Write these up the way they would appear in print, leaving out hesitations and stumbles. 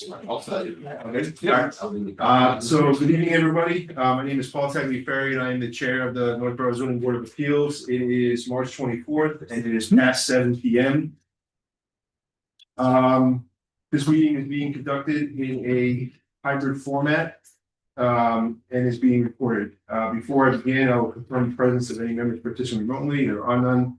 Okay. Yeah. So good evening, everybody. My name is Paul Tagliaferri, and I am the chair of the Northborough Zoning Board of Appeals. It is March 24th, and it is past 7 p.m. This meeting is being conducted in a hybrid format, and is being recorded. Before I begin, I will confirm the presence of any members participating remotely. There are none.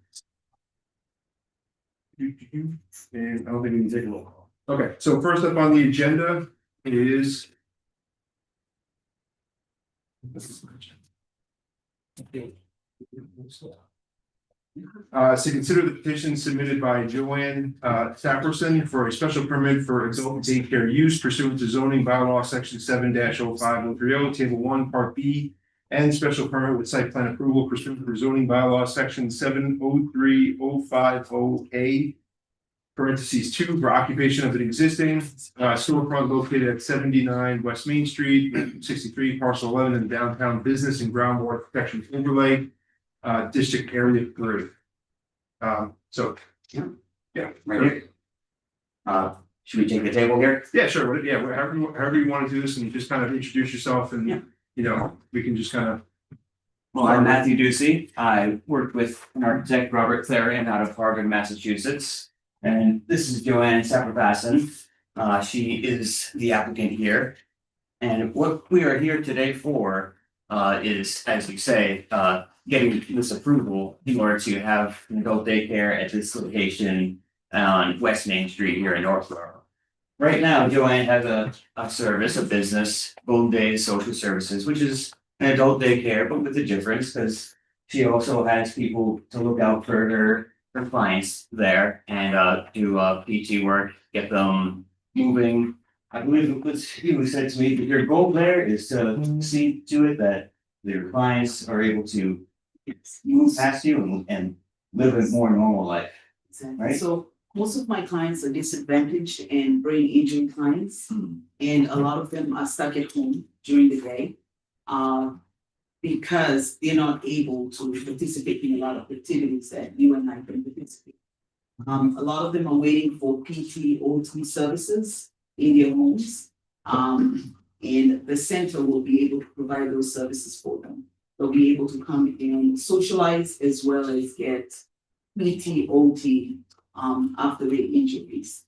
And I don't think we can take a roll call. Okay, so first up on the agenda is to consider the petition submitted by Joanne Saperson for a special permit for adult daycare use pursuant to zoning bylaw section 7-05030, table 1, part B, and special permit with site plan approval pursuant to zoning bylaw section 703-050A. Parentheses 2 for occupation of an existing storefront located at 79 West Main Street, 63 parcel 11 in the downtown business and groundwater protection overlay district area 3. So yeah, Right here. Should we take the table here? Yeah, sure. Yeah, however you want to do this, and you just kind of introduce yourself, and you know, we can just kind of. Well, I'm Matthew Ducey. I worked with an architect, Robert Clarion, out of Harvard, Massachusetts. And this is Joanne Saperson. She is the applicant here. And what we are here today for is, as we say, getting this approval in order to have an adult daycare at this location on West Main Street here in Northborough. Right now, Joanne has a service, a business, Golden Days Social Services, which is an adult daycare, but with a difference because she also has people to look out for her clients there and do PT work, get them moving. I believe it was he who said to me that your goal there is to see to it that your clients are able to move past you and live a more normal life. Exactly. Right? So most of my clients are disadvantaged and brain injury clients, and a lot of them are stuck at home during the day. Because they're not able to participate in a lot of activities that you and I can participate. A lot of them are waiting for PT, OT services in their homes. And the center will be able to provide those services for them. They'll be able to come and socialize as well as get PT, OT after their injuries,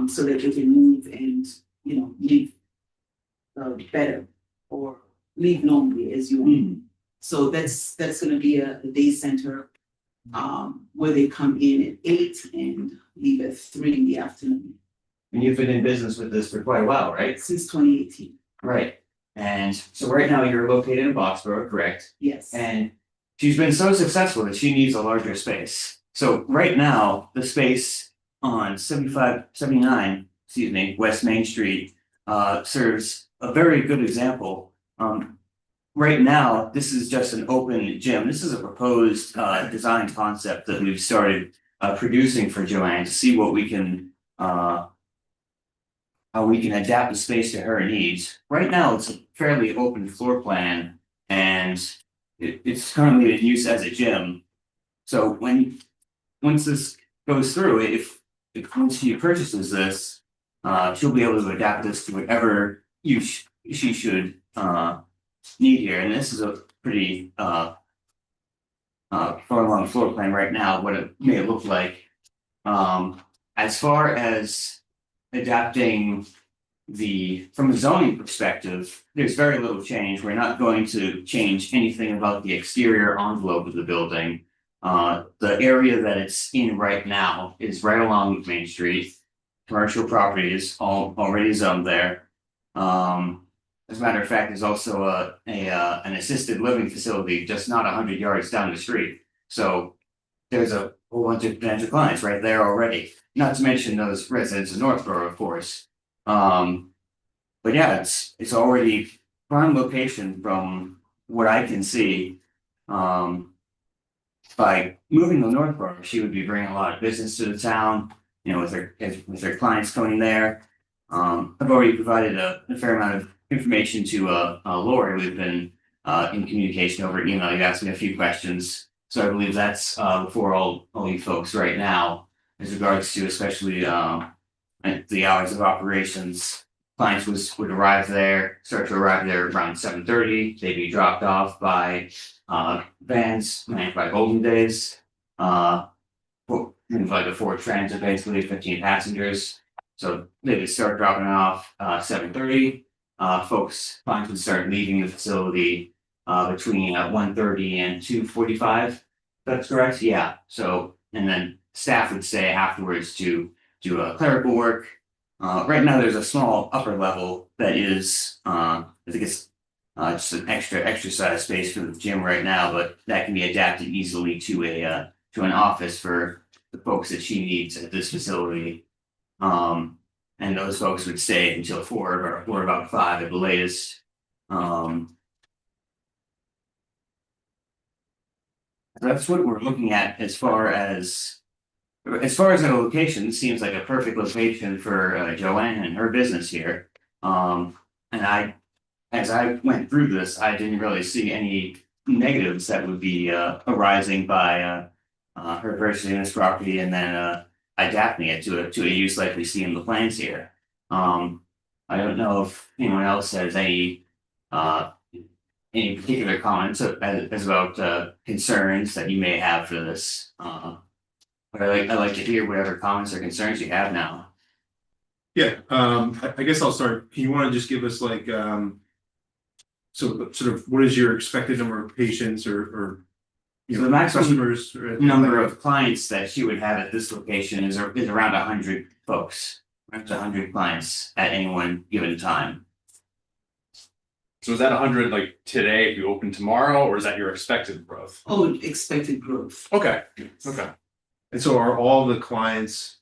so that they can move and, you know, live better or live normally as you want. So that's going to be a day center where they come in at 8 and leave at 3 in the afternoon. And you've been in business with this for quite a while, right? Since 2018. Right. And so right now you're located in Boxborough, correct? Yes. And she's been so successful that she needs a larger space. So right now, the space on 79, West Main Street serves a very good example. Right now, this is just an open gym. This is a proposed design concept that we've started producing for Joanne to see what we can, how we can adapt the space to her needs. Right now, it's a fairly open floor plan, and it's currently in use as a gym. So once this goes through, if once she purchases this, she'll be able to adapt this to whatever she should need here. And this is a pretty far along floor plan right now, what it may look like. As far as adapting from a zoning perspective, there's very little change. We're not going to change anything about the exterior envelope of the building. The area that it's in right now is right along Main Street. Commercial property is already zoned there. As a matter of fact, there's also an assisted living facility just not 100 yards down the street. So there's a whole bunch of potential clients right there already. Not to mention those residents of Northborough, of course. But yeah, it's already prime location from what I can see. By moving to Northborough, she would be bringing a lot of business to the town. You know, with her clients coming there. I've already provided a fair amount of information to Lori. We've been in communication over email. You asked me a few questions, so I believe that's before all you folks right now, as regards to especially the hours of operations clients would arrive there, start to arrive there around 7:30. They'd be dropped off by vans manned by Golden Days. Like a Ford Transit, basically 15 passengers. So they would start dropping off 7:30. Clients would start leaving the facility between 1:30 and 2:45. That's correct. Yeah. So and then staff would stay afterwards to do clerical work. Right now, there's a small upper level that is, I think it's just an extra exercise space for the gym right now, but that can be adapted easily to an office for the folks that she needs at this facility. And those folks would stay until 4 or about 5 at the latest. That's what we're looking at as far as the location. It seems like a perfect location for Joanne and her business here. And as I went through this, I didn't really see any negatives that would be arising by her purchasing this property and then adapting it to a use like we see in the plans here. I don't know if anyone else has any particular comments as about concerns that you may have for this. But I like to hear whatever comments or concerns you have now. Yeah, I guess I'll start. You want to just give us like, so sort of what is your expected number of patients or you So know, the maximum customers? number of clients that she would have at this location is around 100 folks. Around 100 clients at any one given time. So is that 100 like today if you open tomorrow, or is that your expected growth? Oh, expected growth. Okay, okay. And so are all the clients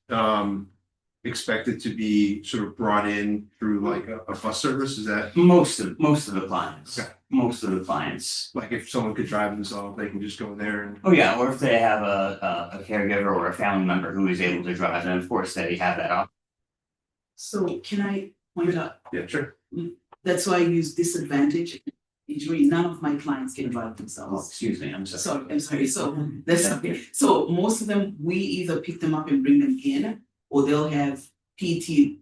expected to be sort of brought in through like a bus service? Is that Most of the clients. Okay. Most of the clients. like if someone could drive themselves, they can just go there and Oh yeah, or if they have a caregiver or a family member who is able to drive, then of course they have that option. So can I point out, yeah, sure. that's why I use disadvantage injury. None of my clients can drive Oh, themselves. excuse me, I'm sorry. Sorry, I'm sorry. So that's okay. So most of them, we either pick them up and bring them in, or they'll have PT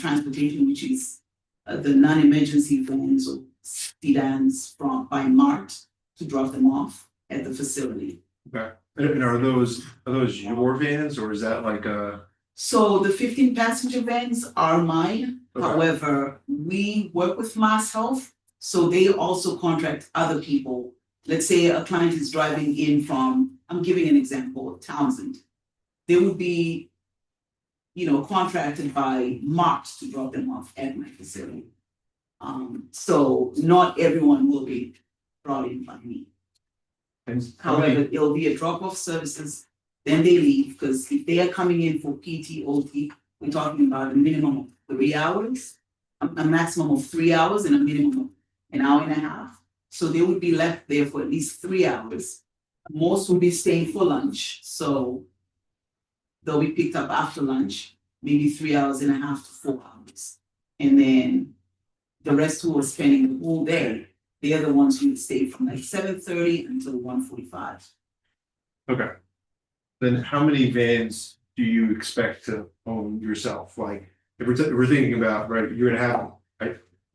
transportation, which is the non-emergency vans or sedans by Mart to drop them off at the facility. Okay. And are those your vans or is that like a So the 15 passenger vans are mine. Okay. However, we work with Mass Health, so they also contract other people. Let's say a client is driving in from, I'm giving an example, Townsend. They would be, contracted by Mart to drop them off at my facility. So not everyone will be brought in by me. and how many- However, it'll be a drop-off services, then they leave, because if they are coming in for PT, OT, we're talking about a minimum of 3 hours, a maximum of 3 hours and a minimum of an hour and a half. So they would be left there for at least 3 hours. Most will be staying for lunch, so they'll be picked up after lunch, maybe 3 hours and a half to 4 hours. And then the rest who are spending the whole day, they are the ones who stay from like 7:30 until 1:45. Okay. Then how many vans do you expect to own yourself? Like, if we're thinking about, right, you're gonna have,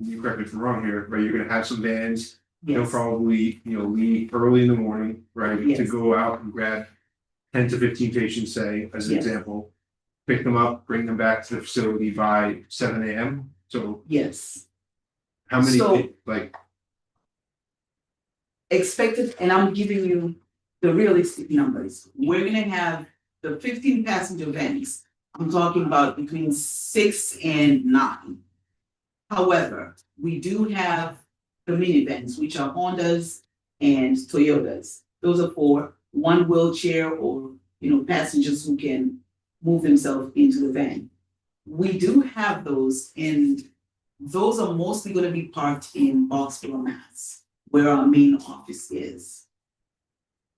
you correct me if I'm wrong here, right, you're gonna have some vans, they'll Yes. probably, leave early in the morning, right, to Yes. go out and grab 10 to 15 patients, say, as an Yes. example, pick them up, bring them back to the facility by 7 a.m. So Yes. how many, So- like, Expected, and I'm giving you the realistic numbers. We're gonna have the 15 passenger vans. I'm talking about between 6 and 9. However, we do have the minivans, which are Hondas and Toyotas. Those are for one wheelchair or, passengers who can move themselves into the van. We do have those, and those are mostly gonna be parked in Boxborough, Mass, where our main office is.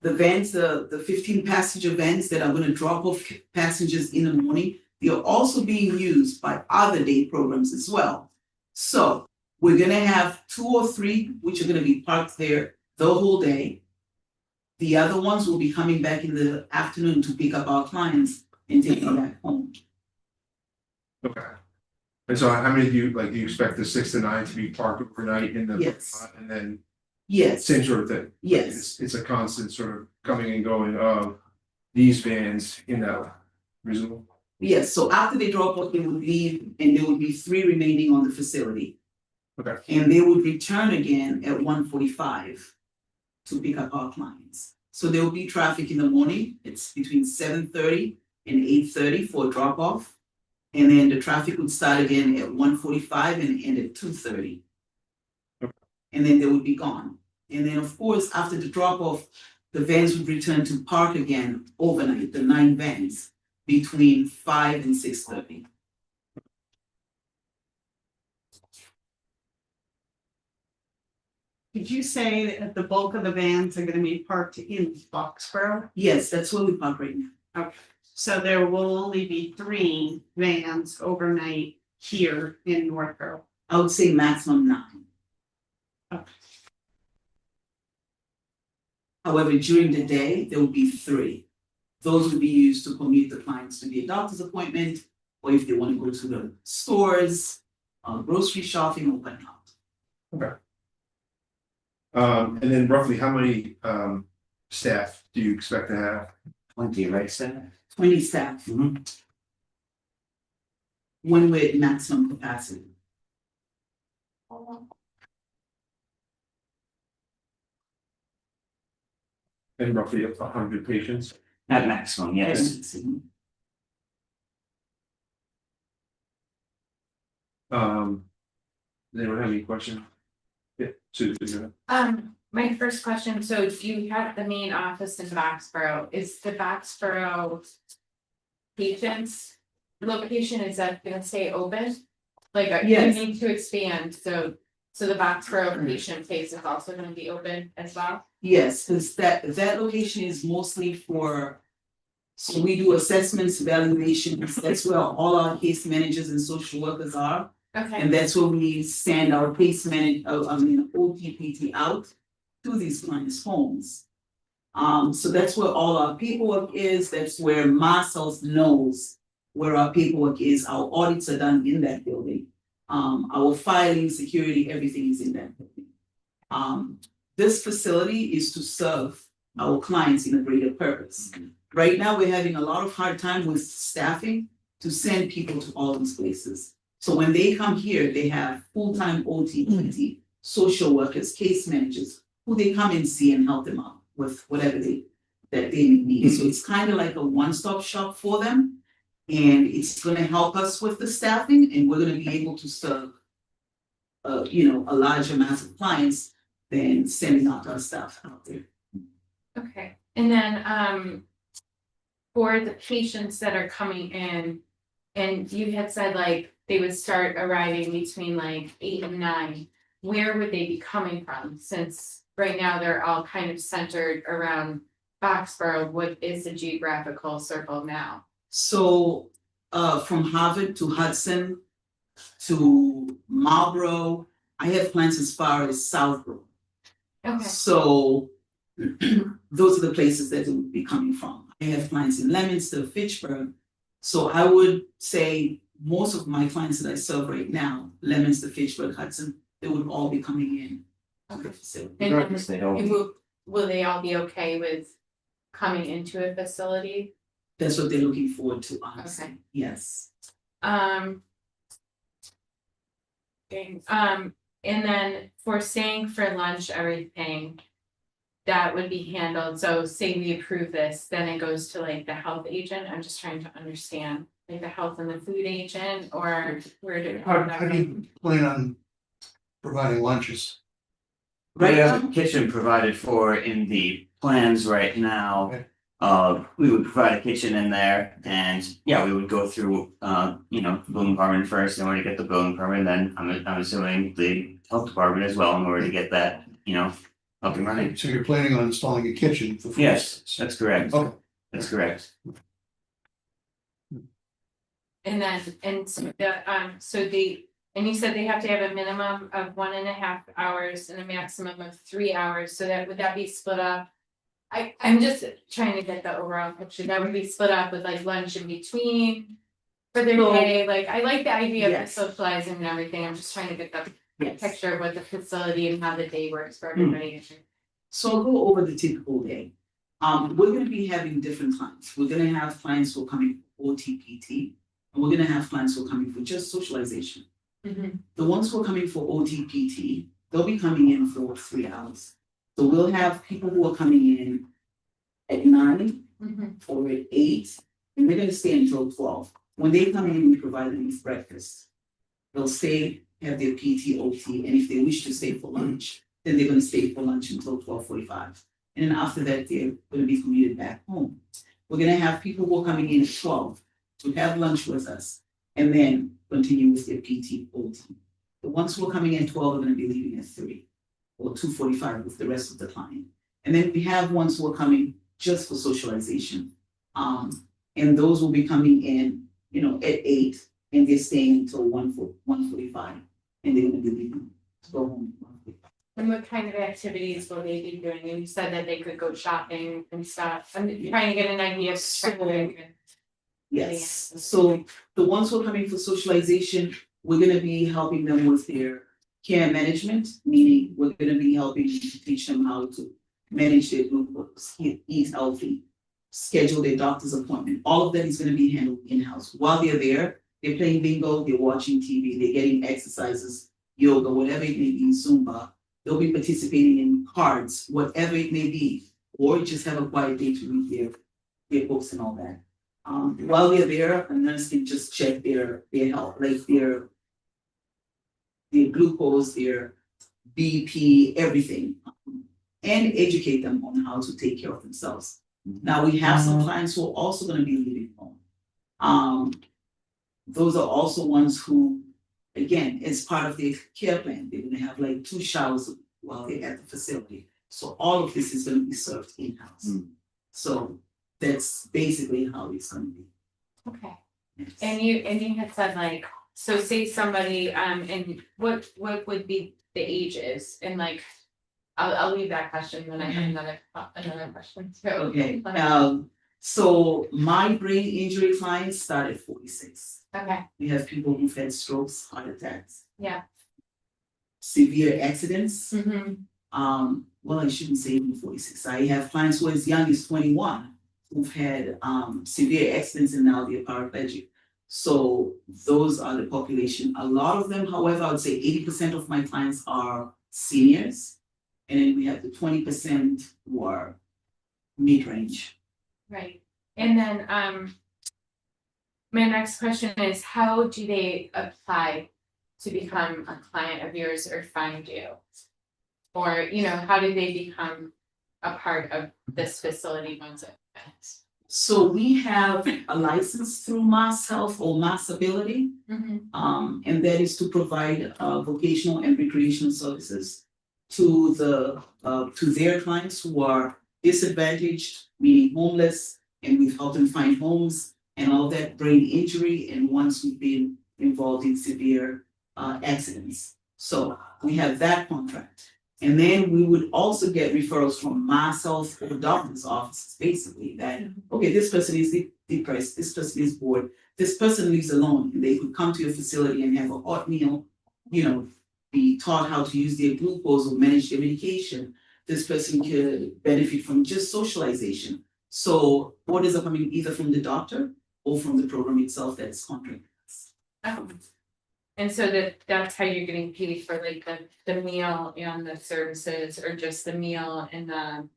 The vans, the 15 passenger vans that are gonna drop off passengers in the morning, they are also being used by other day programs as well. So we're gonna have 2 or 3, which are gonna be parked there the whole day. The other ones will be coming back in the afternoon to pick up our clients and take them back home. okay. And so how many do you expect the 6 to 9 to be parked overnight in the Yes. lot, and then Yes, same sort of thing? yes, It's a constant sort of coming and going of these vans in that lot. Reasonable? yes. So after they drop off, they would leave and there would be 3 remaining on the facility. Okay. And they would return again at 1:45 to pick up our clients. So there will be traffic in the morning. It's between 7:30 and 8:30 for a drop off. And then the traffic would start again at 1:45 and end at 2:30. Okay. And then they would be gone. And then of course, after the drop off, the vans would return to park again overnight, the 9 vans, between 5 and 6:30. Did you say that the bulk of the vans are gonna be parked in Foxborough? Yes, that's where we park right now. Okay, so there will only be 3 vans overnight here in Northborough. I would say maximum 9. Okay. However, during the day, there will be 3. Those would be used to commute the clients to the doctor's appointment, or if they want to go to the stores, grocery shopping or whatnot. And then roughly how many staff do you expect to have? 20, right, Sam? 20 staff, when we're at maximum capacity. And roughly 100 patients? At maximum, yes. Does anyone have any questions? Yeah, Susan. My first question, so do you have the main office in Foxborough? Is the Foxborough patients location, is that gonna stay open? Like, you Yes. need to expand, so the Foxborough patient place is also gonna be open as well? Yes, because that location is mostly for, so we do assessments, evaluations, that's where all our case managers and social workers are. Okay, And that's where we send our case OTPT out to these clients' homes. So that's where all our paperwork is, that's where Marcel's knows where our paperwork is, our audits are done in that building. Our filing, security, everything is in that building. This facility is to serve our clients in a greater purpose. Right now, we're having a lot of hard time with staffing to send people to all these places. So when they come here, they have full-time OT, social workers, case managers, who they come and see and help them out with whatever that they need. So it's kind of like a one-stop shop for them. And it's gonna help us with the staffing, and we're gonna be able to serve a larger mass of clients than sending out our staff out there. okay, and then, for the patients that are coming in, and you had said like they would start arriving between like 8 and 9, where would they be coming from? Since right now they're all kind of centered around Foxborough, what is the geographical circle now? So from Harvard to Hudson to Marlboro, I have clients as far as Southborough. Okay, So those are the places that it would be coming from. I have clients in Leominster, Fitchburg. So I would say most of my clients that I serve right now, Leominster, Fitchburg, Hudson, they would all be coming in to the facility. and Regardless, they don't. will they all be okay with coming into a facility? That's what they're looking forward to, honestly. Okay. Yes. Okay, and then for staying for lunch, everything that would be handled, so say we approve this, then it goes to like the health agent, I'm just trying to understand. Like the health and the food agent, or where do? How do you plan on providing lunches? We Right have now? a kitchen provided for in the plans right now. Okay. We would provide a kitchen in there and yeah, we would go through, the building department first in order to get the building permit, then I'm assuming the health department as well in order to get that, up and running. So you're planning on installing a kitchen for food? Yes, that's correct. Okay. That's correct. And then, and so and you said they have to have a minimum of 1.5 hours and a maximum of 3 hours, so that, would that be split up? I'm just trying to get the overall picture, that would be split up with like lunch in between, For their So- day, like, I like the idea of the Yes. socializing and everything, I'm just trying to get the Yes. picture of what the facility and how the day works for everybody. So I'll go over the typical day. We're gonna be having different clients. We're gonna have clients who are coming for OTPT, and we're gonna have clients who are coming for just socialization. Mhm. The ones who are coming for OTPT, they'll be coming in for 3 hours. So we'll have people who are coming in at 9 Mhm. or at 8, and they're gonna stay until 12. When they come in, we provide them with breakfast. They'll stay, have their PT, OT, and if they wish to stay for lunch, then they're gonna stay for lunch until 12:45. And then after that, they're gonna be commuted back home. We're gonna have people who are coming in at 12 to have lunch with us and then continue with their PT, OT. The ones who are coming in at 12 are gonna be leaving at 3 or 2:45 with the rest of the client. And then we have ones who are coming just for socialization. And those will be coming in, at 8 and they're staying until 1:45 and they're gonna be leaving to go home. And what kind of activities will they be doing? And you said that they could go shopping and stuff, I'm trying to get an idea of traffic and. Yes, so the ones who are coming for socialization, we're gonna be helping them with their care management, meaning we're gonna be helping to teach them how to manage their glucose, eat healthy, schedule their doctor's appointment. All of that is gonna be handled in-house. While they're there, they're playing bingo, they're watching TV, they're getting exercises, yoga, whatever it may be, Zumba. They'll be participating in cards, whatever it may be, or just have a quiet day to read their books and all that. While they're there, a nurse can just check their health, like their glucose, their BP, everything. And educate them on how to take care of themselves. Now, we have some clients who are also gonna be leaving home. Those are also ones who, again, as part of their care plan, they're gonna have like 2 showers while they're at the facility. So all of this is gonna be served in-house. So that's basically how it's gonna be. Okay, Yes. and you had said like, so say somebody, and what would be the ages and like. I'll leave that question, then I have another question too. Okay, so my brain injury clients start at 46. Okay, We have people who've had strokes, heart attacks, yeah. severe accidents. Mhm. Well, I shouldn't say even 46. I have clients who are as young as 21 who've had severe accidents and now they're paraplegic. So those are the population. A lot of them, however, I would say 80% of my clients are seniors. And then we have the 20% who are mid-range. Right, and then, my next question is, how do they apply to become a client of yours or find you? Or, how do they become a part of this facility once it ends? So we have a license through Mass Health or Mass Ability, and that is to provide vocational and recreational services to their clients who are disadvantaged, meaning homeless, and we've helped them find homes and all that, brain injury, and ones who've been involved in severe accidents. So we have that contract. And then we would also get referrals from Mass Health or doctor's offices, basically, that, okay, this person is depressed, this person is bored, this person lives alone, and they could come to your facility and have a hot meal, be taught how to use their glucose or manage their medication. This person could benefit from just socialization. So orders are coming either from the doctor or from the program itself that's contracted. And so that's how you're getting paid for like the meal and the services, or just the meal and the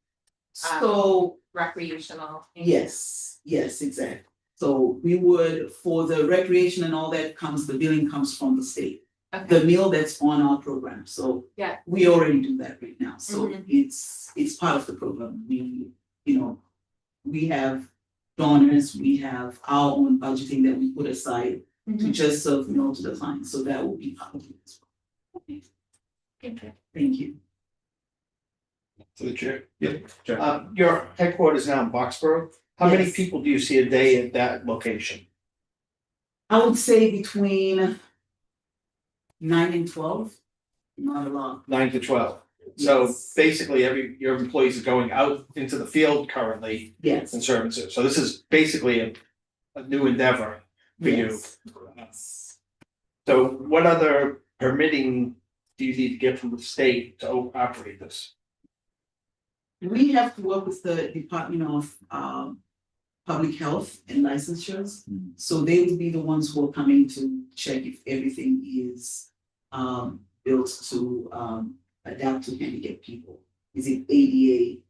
So recreational? yes, exactly. So we would, for the recreation and all that the billing comes from the state. Okay, The meal that's on our program, so yeah, we already do that right now, so Mhm. it's part of the program. We have donors, we have our own budgeting that we put aside to Mhm. just serve meal to the clients, so that will be part of it as well. Okay. Thank you. To the chair. Jeff. Your headquarters now in Boxborough, how many Yes. people do you see a day at that location? I would say between 9 and 12, not a lot. 9 to 12. So Yes. basically, your employees are going out into the field currently Yes, and serving. So this is basically a new endeavor for you. Yes. So what other permitting do you need to get from the state to operate this? We have to work with the Department of Public Health and Licensures. So they will be the ones who are coming to check if everything is built to adapt to handicapped people. Is it ADA,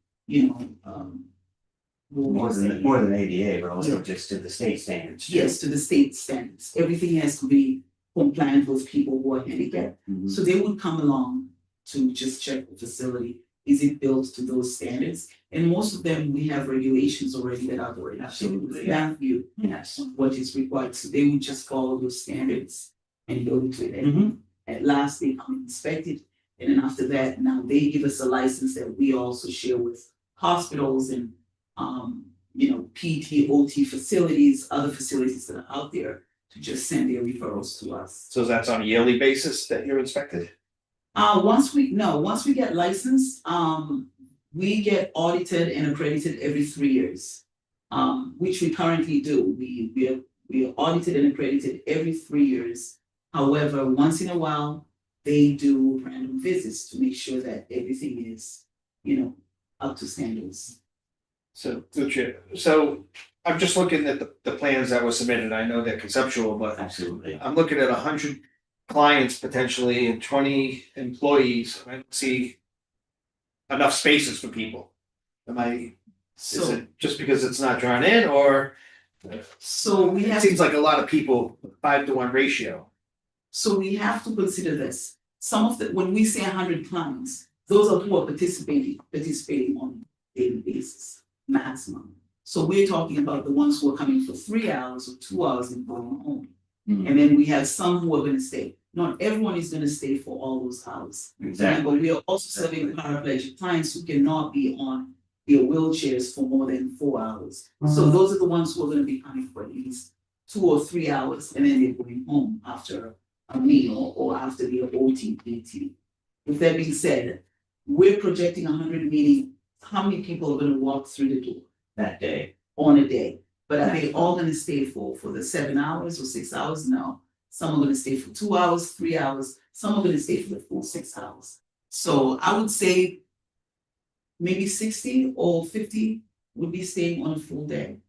More than ADA, but also just to the state standards. yes, to the state standards. Everything has to be compliant with people who are handicapped. Mhm. So they would come along to just check the facility. Is it built to those standards? And most of them, we have regulations already that are already Absolutely, value Yes. what is required. So they would just follow those standards and go to it. And Mhm. at last, they come inspect it. And then after that, now they give us a license that we also share with hospitals and PT, OT facilities, other facilities that are out there to just send their referrals to us. So that's on a yearly basis that you're inspected? Once we get licensed, we get audited and accredited every 3 years. Which we currently do. We are audited and accredited every 3 years. However, once in a while, they do random visits to make sure that everything is, up to standards. So I'm just looking at the plans that were submitted. I know they're conceptual, but Absolutely. I'm looking at 100 clients potentially and 20 employees. I don't see enough spaces for people. Is So, it just because it's not drawn in, or we it have. seems like a lot of people, 5-to-1 ratio? So we have to consider this. Some of when we say 100 clients, those are who are participating on a daily basis, maximum. So we're talking about the ones who are coming for 3 hours or 2 hours and going home. Mhm. And then we have some who are gonna stay. Not everyone is gonna stay for all those hours. Exactly. But we are also serving paraplegic clients who cannot be on their wheelchairs for more than 4 hours. So those are the ones who are gonna be coming for at least 2 or 3 hours, and then they're going home after a meal or after their OT, PT. With that being said, we're projecting 100, meaning how many people are gonna walk through the door That day. on a day? But are they all gonna stay for the 7 hours or 6 hours? No. Some are gonna stay for 2 hours, 3 hours, some are gonna stay for the full 6 hours. So I would say maybe 60 or 50 would be staying on a full day.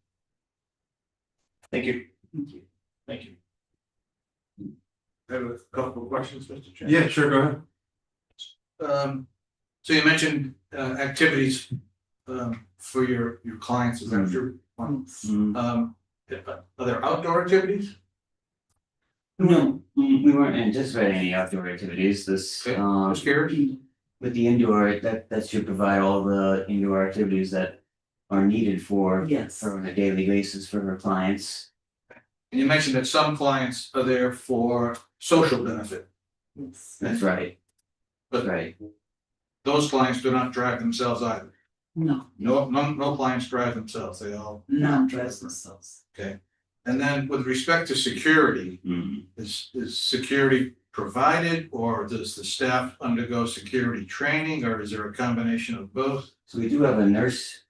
Thank you. Thank you. Thank you. I have a couple of questions, Mr. Chairman. Yeah, sure, go ahead. So you mentioned activities for your clients, is that true? Mhm. Are there outdoor activities? No. We weren't anticipating any outdoor activities. This Okay, just curious. with the indoor, that should provide all the indoor activities that are needed for Yes. her on a daily basis for her clients. And you mentioned that some clients are there for social benefit. Yes. That's right. But Right. those clients do not drive themselves either. No. No clients drive themselves, they all. None dress themselves. And then with respect to security, Mhm. is security provided, or does the staff undergo security training, or is there a combination of both? So we do have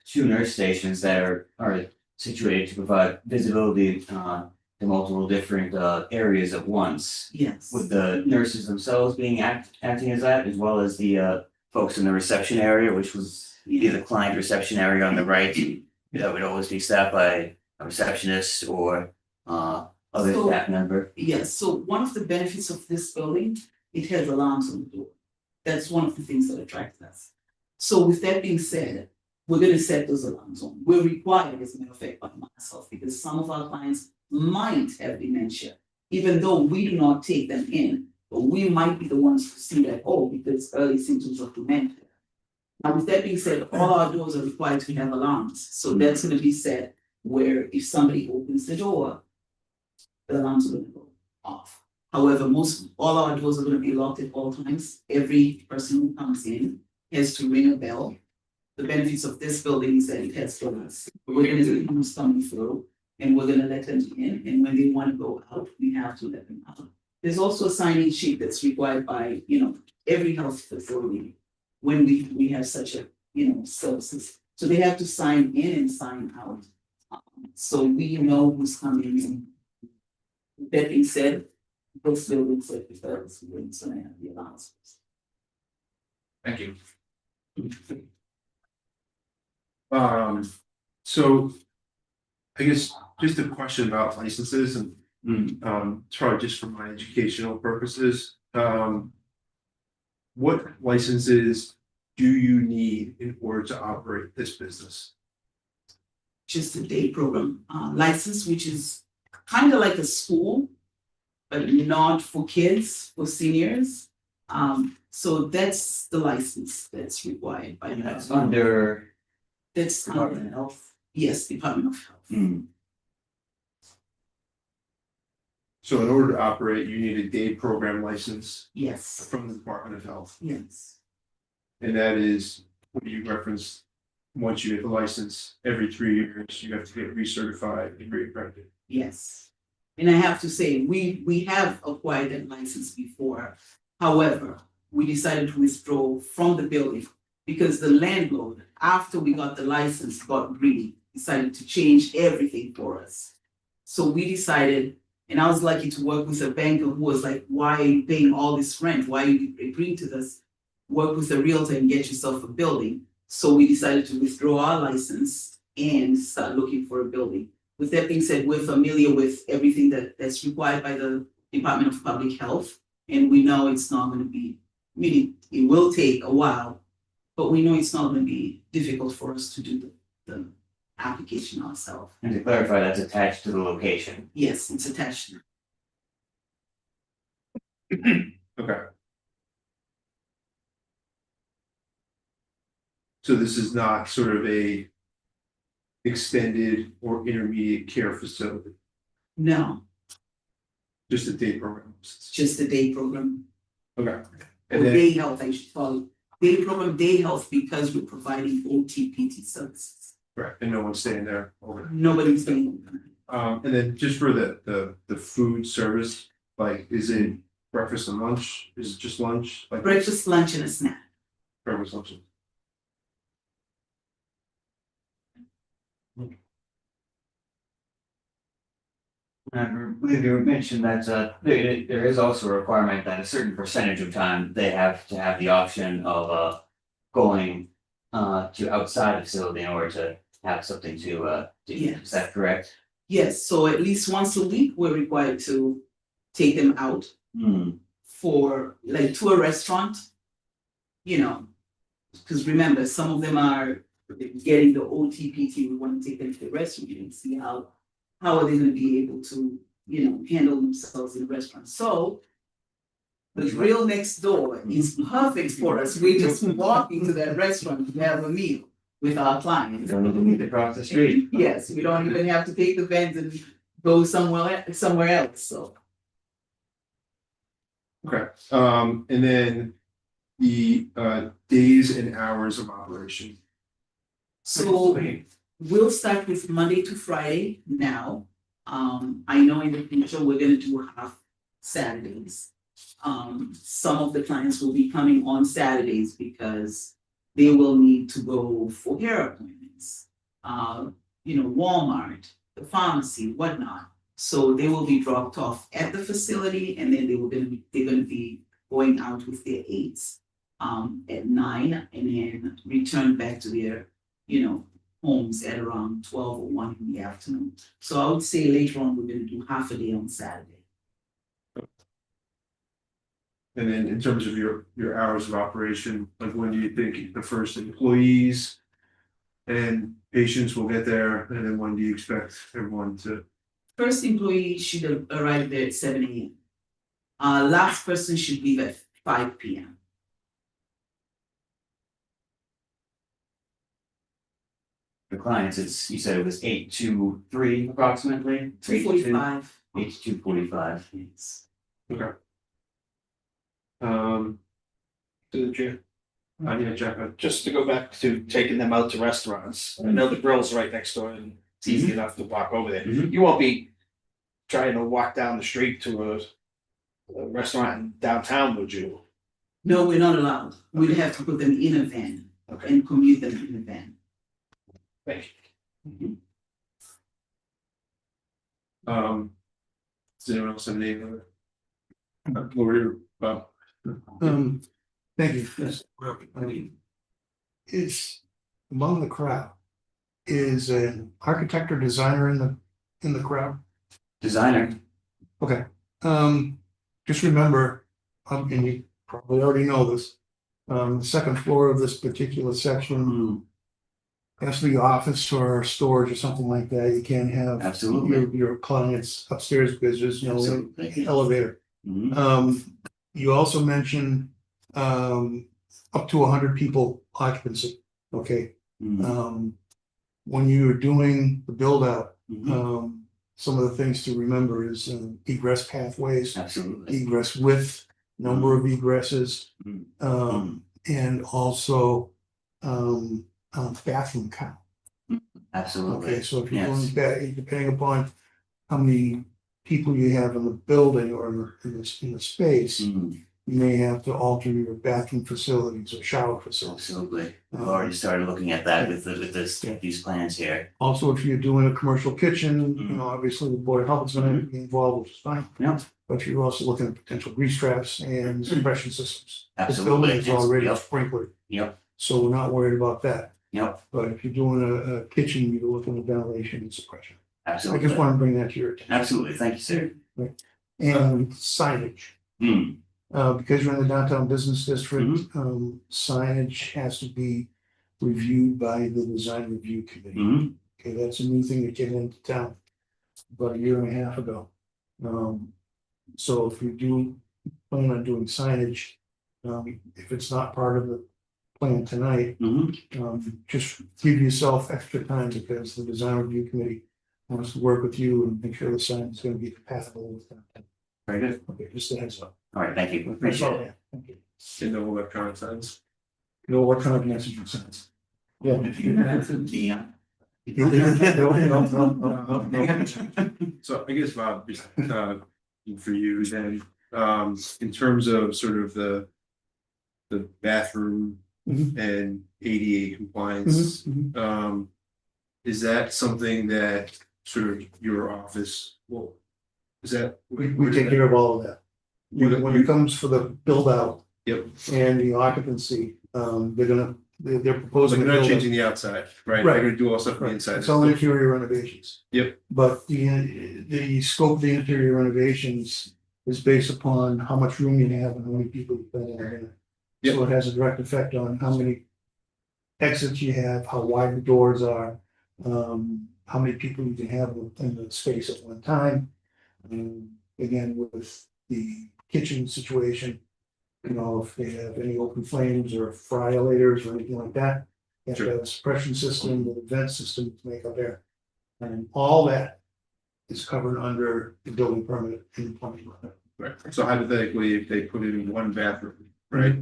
two nurse stations that are situated to provide visibility to multiple different areas at once. Yes. With the nurses themselves being acting as that, as well as the folks in the reception area, which was either the client reception area on the right. That would always be staffed by a receptionist or other So- staff member. Yes, so one of the benefits of this building, it has alarms on the door. That's one of the things that attracts us. So with that being said, we're gonna set those alarms on. We're required, as a matter of fact, by myself, because some of our clients might have dementia, even though we do not take them in, but we might be the ones who see that, oh, because early symptoms of dementia. Now, with that being said, all our doors are required to have alarms, so that's gonna be set where if somebody opens the door, the alarms are gonna go off. However, all our doors are gonna be locked at all times. Every person who comes in has to ring a bell. The benefits of this building is that it has doors. We're gonna see who's coming through and we're gonna let them in, and when they wanna go out, we have to let them out. There's also a sign-in sheet that's required by, every health facility when we have such a, services. So they have to sign in and sign out. So we know who's coming in. That being said, those buildings are because we're gonna have the announcements. Thank you. So I guess just a question about licenses and, it's probably just for my educational purposes. What licenses do you need in order to operate this business? Just a day program license, which is kind of like a school, but not for kids, for seniors. So that's the license that's required by And the that's government. under That's Department of Health. Yes, Department of Health. So in order to operate, you need a day program license Yes, from the Department of Health. yes, And that is what you referenced, once you get the license, every 3 years, you have to get recertified and reaccredited. yes. And I have to say, we have acquired that license before. However, we decided to withdraw from the building because the landlord, after we got the license, got greedy, decided to change everything for us. So we decided, and I was lucky to work with a banker who was like, why are you paying all this rent? Why are you agreeing to this? Work with a realtor and get yourself a building. So we decided to withdraw our license and start looking for a building. With that being said, we're familiar with everything that's required by the Department of Public Health. And we know it's not gonna be, meaning it will take a while, but we know it's not gonna be difficult for us to do the application ourselves. And to clarify, that's attached to the location. Yes, it's attached. Okay. So this is not sort of a extended or intermediate care facility, No, just a day program. it's just a day program. Okay. Or And then, day health, I should call it. Day program, day health, because we're providing OT-PT services. right, and no one's staying there over. Nobody's doing. And then just for the food service, like, is it breakfast and lunch? Is it just lunch? Like Breakfast, lunch, and a snack. breakfast, lunch? I believe you mentioned that there is also a requirement that a certain percentage of time they have to have the option of going to outside the facility in order to have something to eat. Yes. Is that correct? Yes, so at least once a week, we're required to take them out for, like, to a restaurant. You know, because remember, some of them are getting the OT-PT, we want to take them to the restaurant and see how are they gonna be able to, handle themselves in the restaurant. So the grill next door is perfect for us. We're just walking to that restaurant to have a meal with our You clients. don't even need to cross the street. Yes, we don't even have to take the vans and go somewhere else, so. Okay, and then the days and hours of operation. So we'll start with Monday to Friday now. I know in the future, we're gonna do half Saturdays. Some of the clients will be coming on Saturdays because they will need to go for hair appointments. Walmart, the pharmacy, whatnot. So they will be dropped off at the facility and then they're gonna be going out with their aides at 9 and then return back to their, homes at around 12 or 1 in the afternoon. So I would say later on, we're gonna do half a day on Saturday. And then in terms of your hours of operation, like when do you think the first employees and patients will get there? And then when do you expect everyone to? First employee should have arrived there at 7 a.m. Last person should leave at 5 p.m. The clients, you said it was 8 to 3 approximately? 2:45. 8 to 2:45. Yes. Okay. To the chair. Yeah, Jack, Just to go back to taking them out to restaurants, I know the grill's right next door and it's easy enough to walk over there. Mhm. You won't be trying to walk down the street to a restaurant in downtown, would you? No, we're not allowed. We'd have to put them in a van Okay, and commute them in a van. thank you. Does anyone else have any other? Gloria, Bob? Thank you. Yes, I mean, is among the crowd, is an architect or designer in the crowd? Designer, Okay, just remember, and you probably already know this. The second floor of this particular section has to be office or storage or something like that. You can't have absolutely. your clients upstairs because there's no Absolutely. elevator. Mhm. You also mentioned up to 100 people occupancy, okay? Mhm. When you're doing the build out, Mhm. some of the things to remember is egress pathways, Absolutely. egress width, number of egresses, Mhm. and also bathroom count. Absolutely. Okay, so if you're Yes. going back, depending upon how many people you have in the building or in the space, Mhm. you may have to alter your bathroom facilities or shower facilities. Absolutely. We've already started looking at that with Yeah. these plans here. Also, if you're doing a commercial kitchen, you know, obviously the board of health is gonna be involved, which is fine. Yeah. But you're also looking at potential grease traps and suppression systems. This Absolutely, building is yes, already yep. sprinklered, Yep, so we're not worried about that. yep, But if you're doing a kitchen, you're looking at ventilation and suppression. I absolutely. just want to bring that to your attention. Absolutely. Thank you, sir. And signage. Hmm. Because you're in the downtown business district, Mm-hmm. signage has to be reviewed by the design review committee. Mhm. Okay, that's a new thing that came into town about a year and a half ago. So if you do plan on doing signage, if it's not part of the plan tonight, Mhm. just give yourself extra time because the design review committee wants to work with you and make sure the sign is going to be compatible with that. Very good. Okay, just a heads up. All right, thank you. That's Appreciate all I it. have. Thank you. And no electronic signs? No electronic messaging signs. Yeah. Yeah. So I guess, Bob, just, for you then, in terms of sort of the bathroom Mhm. and ADA compliance, Mhm. is that something that sort of your office will, is that? We take care of all of that. When it comes for the build out. Yep. And the occupancy, they're proposing. Like, they're to not build changing the outside, right? Right. They're gonna do all stuff on the Right, inside. it's all interior renovations. Yep. But the scope of the interior renovations is based upon how much room you have and how many people you put in it. Yep. So it has a direct effect on how many exits you have, how wide the doors are, how many people you can have in the space at one time. Again, with the kitchen situation, you know, if they have any open flames or fryolators or anything like that, you have to have a suppression system with a vent system to make up air. And all that is covered under the building permit and the plumbing permit. Right, so hypothetically, if they put it in one bathroom, right?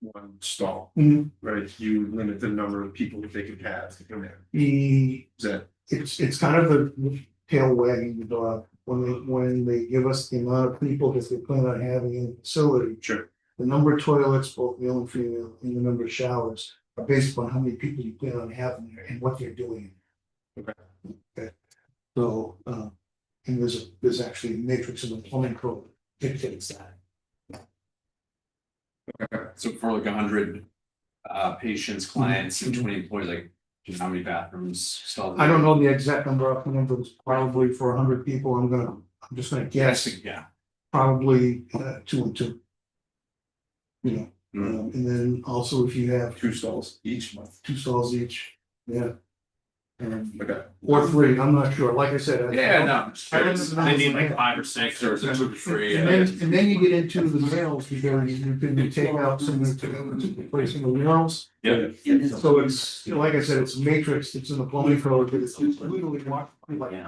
One stall, right, you limit the number of people that they can have in there. Is that? It's kind of the tail wagging the dog. When they give us the amount of people that they plan on having in the facility. Sure. The number of toilets, both male and female, and the number of showers are based upon how many people you plan on having there and what they're doing. Okay. So, and there's actually a matrix in the plumbing code that dictates that. Okay, so for like 100 patients, clients, and 20 employees, like just how many bathrooms stalls? I don't know the exact number off the number, it's probably for 100 people, I'm just gonna guess, Yeah. probably 2 and 2. You know, and then also if you have 2 stalls each. 2 stalls each, yeah. Okay. Or 3, I'm not sure, like I said. They need like 5 or 6 or 2 or 3. And then you get into the murals, because you can take out some of the placing the murals. Yeah. So it's, like I said, it's a matrix, it's in the plumbing code, but it's literally what. Okay.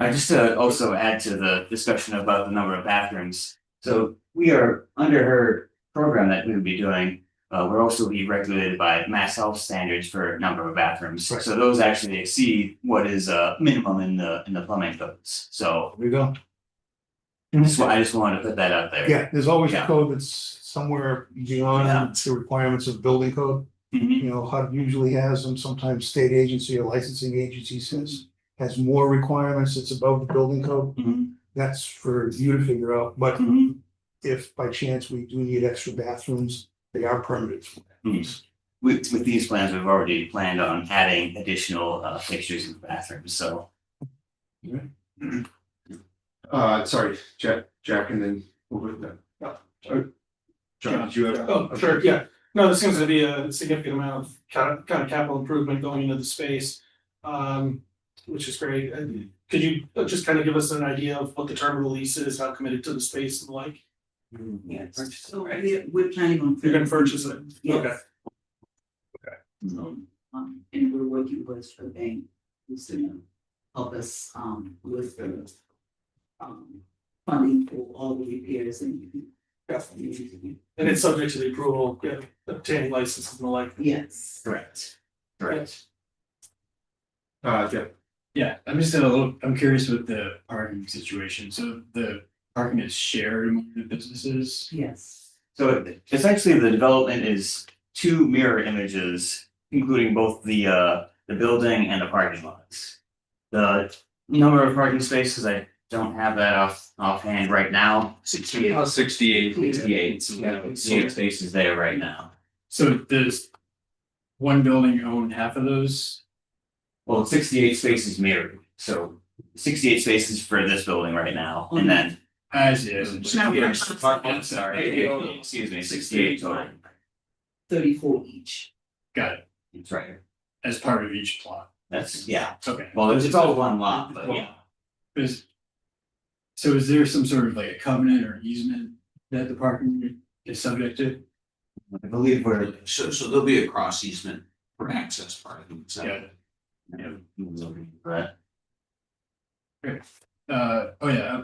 Just to also add to the discussion about the number of bathrooms. So we are under her program that we would be doing. We're also be regulated by Mass Health standards for number of bathrooms. Right. So those actually exceed what is minimum in the plumbing codes. So There we go. I just wanted to put that out there. Yeah, there's always a Yeah. code that's somewhere beyond the requirements of building code. Mhm. You know, HUD usually has them, sometimes state agency or licensing agency says has more requirements, it's above the building code, Mhm. that's for you to figure out, but Mhm. if by chance we do need extra bathrooms, they are permitted. Mhm. With these plans, we've already planned on adding additional fixtures in the bathrooms, so. Sorry, Jack, and then over to John, did you have? Oh, sure, yeah. No, there seems to be a significant amount of kind of capital improvement going into the space, which is great. And could you just kind of give us an idea of what the term of the lease is, how committed to the space and the like? Yeah. So we're planning on. You're gonna purchase it? Yes. Okay. So, and we're working with the bank who's gonna help us, with the, funding for all the repairs and. And it's subject to the approval, yeah, obtaining licenses and the like. Yes. Correct. Correct. Yeah, Yeah, I'm curious with the parking situation. So the parking is shared among the businesses? Yes. So essentially, the development is two mirror images, including both the building and the parking lots. The number of parking spaces, I don't have that offhand right now. 68. 68, so we have 68 spaces there right now. So does one building own half of those? Well, 68 spaces mirrored, so 68 spaces for this building right now, and then. As is. I'm sorry, excuse me, 68 total. 34 each. Got it. It's right here. As part of each plot. That's, yeah, Okay. well, it's all one lot, but yeah. So is there some sort of like a covenant or easement that the parking is subject to? I believe we're. So there'll be a cross easement for access part of it, so. Got it. Right. Oh yeah.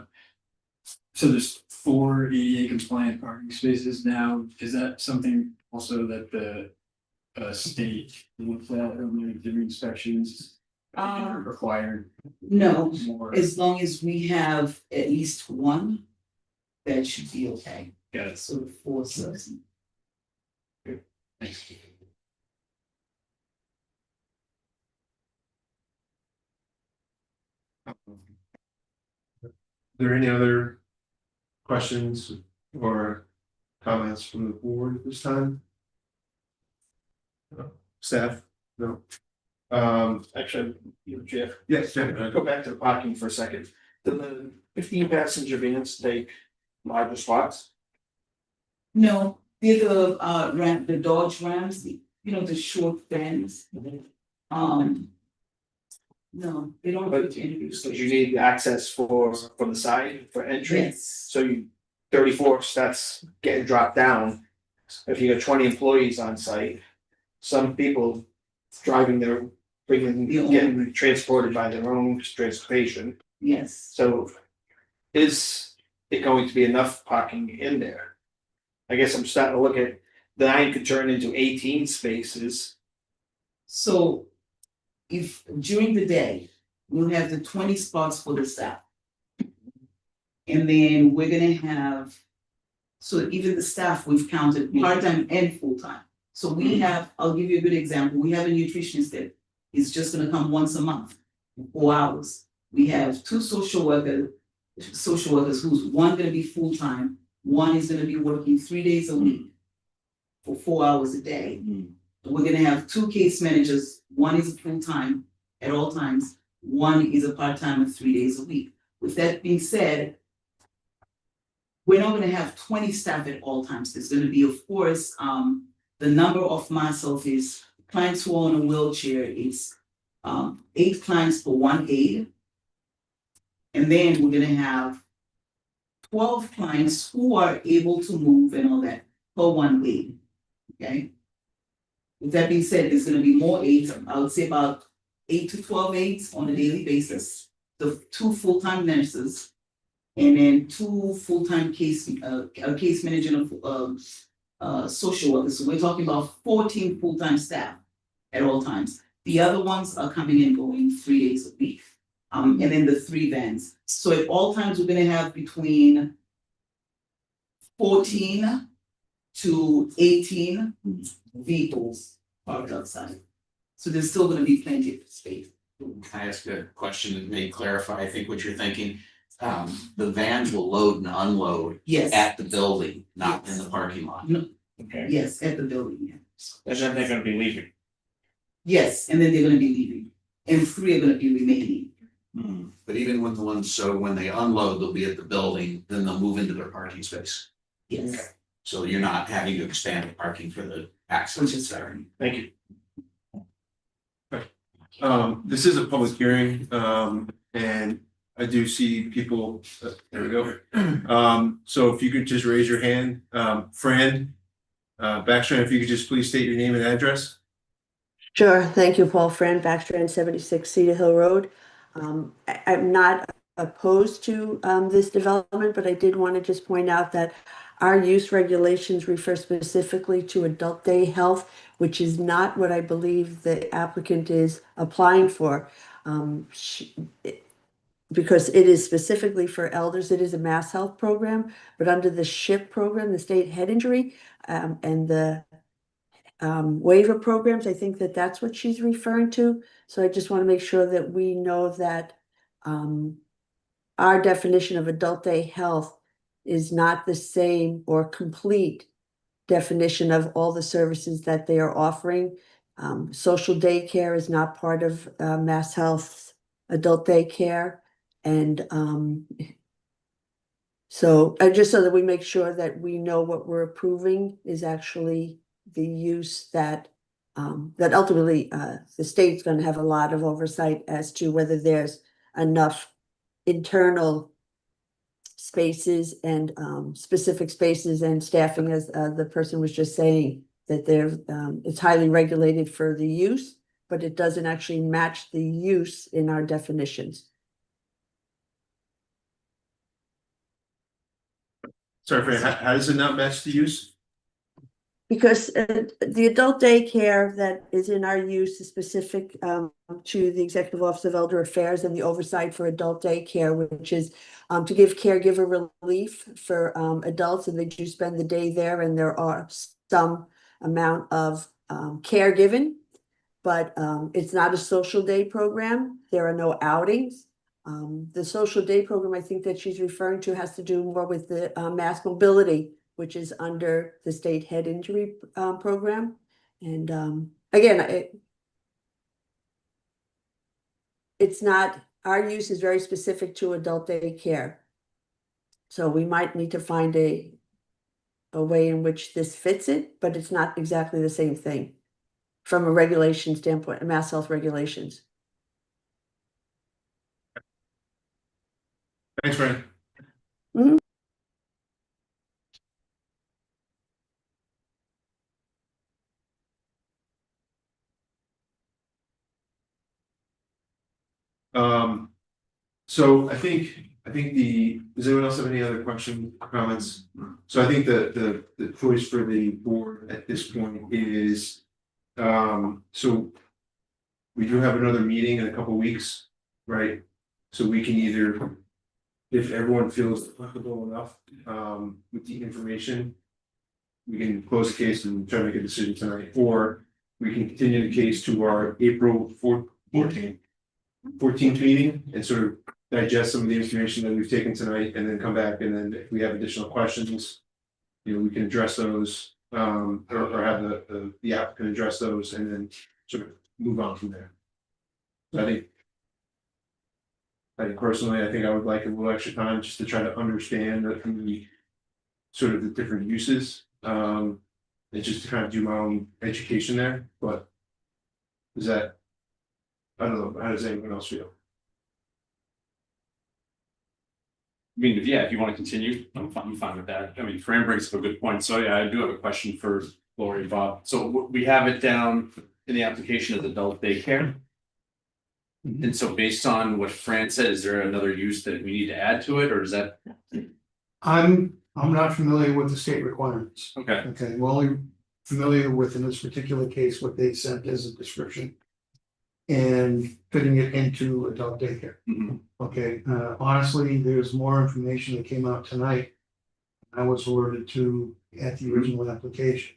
So there's 4 ADA compliant parking spaces now. Is that something also that the state looks at when they're doing inspections? Required No, more? as long as we have at least one, that should be okay. Got it. So 4 certain. Thanks. Are there any other questions or comments from the board at this time? No. Staff? No. Actually, you, Jeff, Yes, Jeff. go back to the parking for a second. The 15 passenger vans take larger spots. No, they're the the Dodge Rams, the short vans. No, they don't. But fit into so you need access from the side for entry. Yes, So you 34, that's getting dropped down. If you got 20 employees on site, some people driving getting transported by their own transportation. yes. So is it going to be enough parking in there? I guess I'm starting to look at 9 could turn into 18 spaces. So if during the day, we'll have the 20 spots for the staff. And then we're gonna have, so even the staff, we've counted part-time and full-time. So we have, I'll give you a good example, we have a nutritionist that is just gonna come once a month, 4 hours. We have 2 social workers who's one gonna be full-time, one is gonna be working 3 days a week for 4 hours a day. We're gonna have 2 case managers, one is full-time at all times, one is a part-time of 3 days a week. With that being said, we're not gonna have 20 staff at all times. There's gonna be, of course, the number of myself is clients who are on a wheelchair is 8 clients for 1 aide. And then we're gonna have 12 clients who are able to move and all that for 1 aide, okay? With that being said, there's gonna be more aides, I would say about 8 to 12 aides on a daily basis. The 2 full-time nurses, and then 2 full-time case manager and social workers. So we're talking about 14 full-time staff at all times. The other ones are coming and going 3 days a week. And then the 3 vans. So at all times, we're gonna have between 14 to 18 vehicles parked outside. So there's still gonna be plenty of space. Can I ask a question that may clarify, I think, what you're thinking? The vans will load and unload Yes, at the building, not in the parking lot. Okay. yes, at the building, yeah. And then they're gonna be leaving. Yes, and then they're gonna be leaving, and 3 are gonna be remaining. But even when the ones, so when they unload, they'll be at the building, then they'll move into their parking space. Yes. So you're not having to expand the parking for the access, et cetera. Thank you. This is a public hearing, and I do see people, there we go. So if you could just raise your hand, Fran, Backstrand, if you could just please state your name and address. Sure, thank you, Paul. Fran Backstrand, 76 Cedar Hill Road. I'm not opposed to this development, but I did want to just point out that our use regulations refer specifically to adult day health, which is not what I believe the applicant is applying for. Because it is specifically for elders, it is a mass health program, but under the SHIP program, the state head injury, and the waiver programs, I think that that's what she's referring to. So I just want to make sure that we know that our definition of adult day health is not the same or complete definition of all the services that they are offering. Social daycare is not part of Mass Health's adult daycare. And so just so that we make sure that we know what we're approving is actually the use that that ultimately the state's going to have a lot of oversight as to whether there's enough internal spaces and specific spaces and staffing, as the person was just saying, that there it's highly regulated for the use, but it doesn't actually match the use in our definitions. Sorry, Fran, how does it not match the use? Because the adult daycare that is in our use is specific to the Executive Office of Elder Affairs and the oversight for adult daycare, which is to give caregiver relief for adults, and they do spend the day there, and there are some amount of care given, but it's not a social day program. There are no outings. The social day program I think that she's referring to has to do more with the mass mobility, which is under the state head injury program. And again, it's not, our use is very specific to adult day care. So we might need to find a way in which this fits it, but it's not exactly the same thing from a regulation standpoint, mass health regulations. Thanks, Fran. So I think does anyone else have any other questions, comments? So I think the choice for the board at this point is, so we do have another meeting in a couple weeks, right? So we can either, if everyone feels comfortable enough, with the information, we can close the case and try to make a decision tonight, or we can continue the case to our April 14th meeting and sort of digest some of the information that we've taken tonight, and then come back, and then if we have additional questions, we can address those, or have the applicant address those, and then sort of move on from there. So I think personally, I would like a little extra time just to try to understand the sort of the different uses, and just to kind of do my own education there, but is that, I don't know, how does anyone else feel? I mean, if you want to continue, I'm fine with that. I mean, Fran brings up a good point. So yeah, I do have a question for Lori and Bob. So we have it down in the application as adult daycare. And so based on what Fran said, is there another use that we need to add to it, or is that? I'm not familiar with the state requirements. Okay. Okay, I'm only familiar with, in this particular case, what they sent as a description. And fitting it into adult daycare. Okay, honestly, there's more information that came out tonight. I was alerted to at the original application.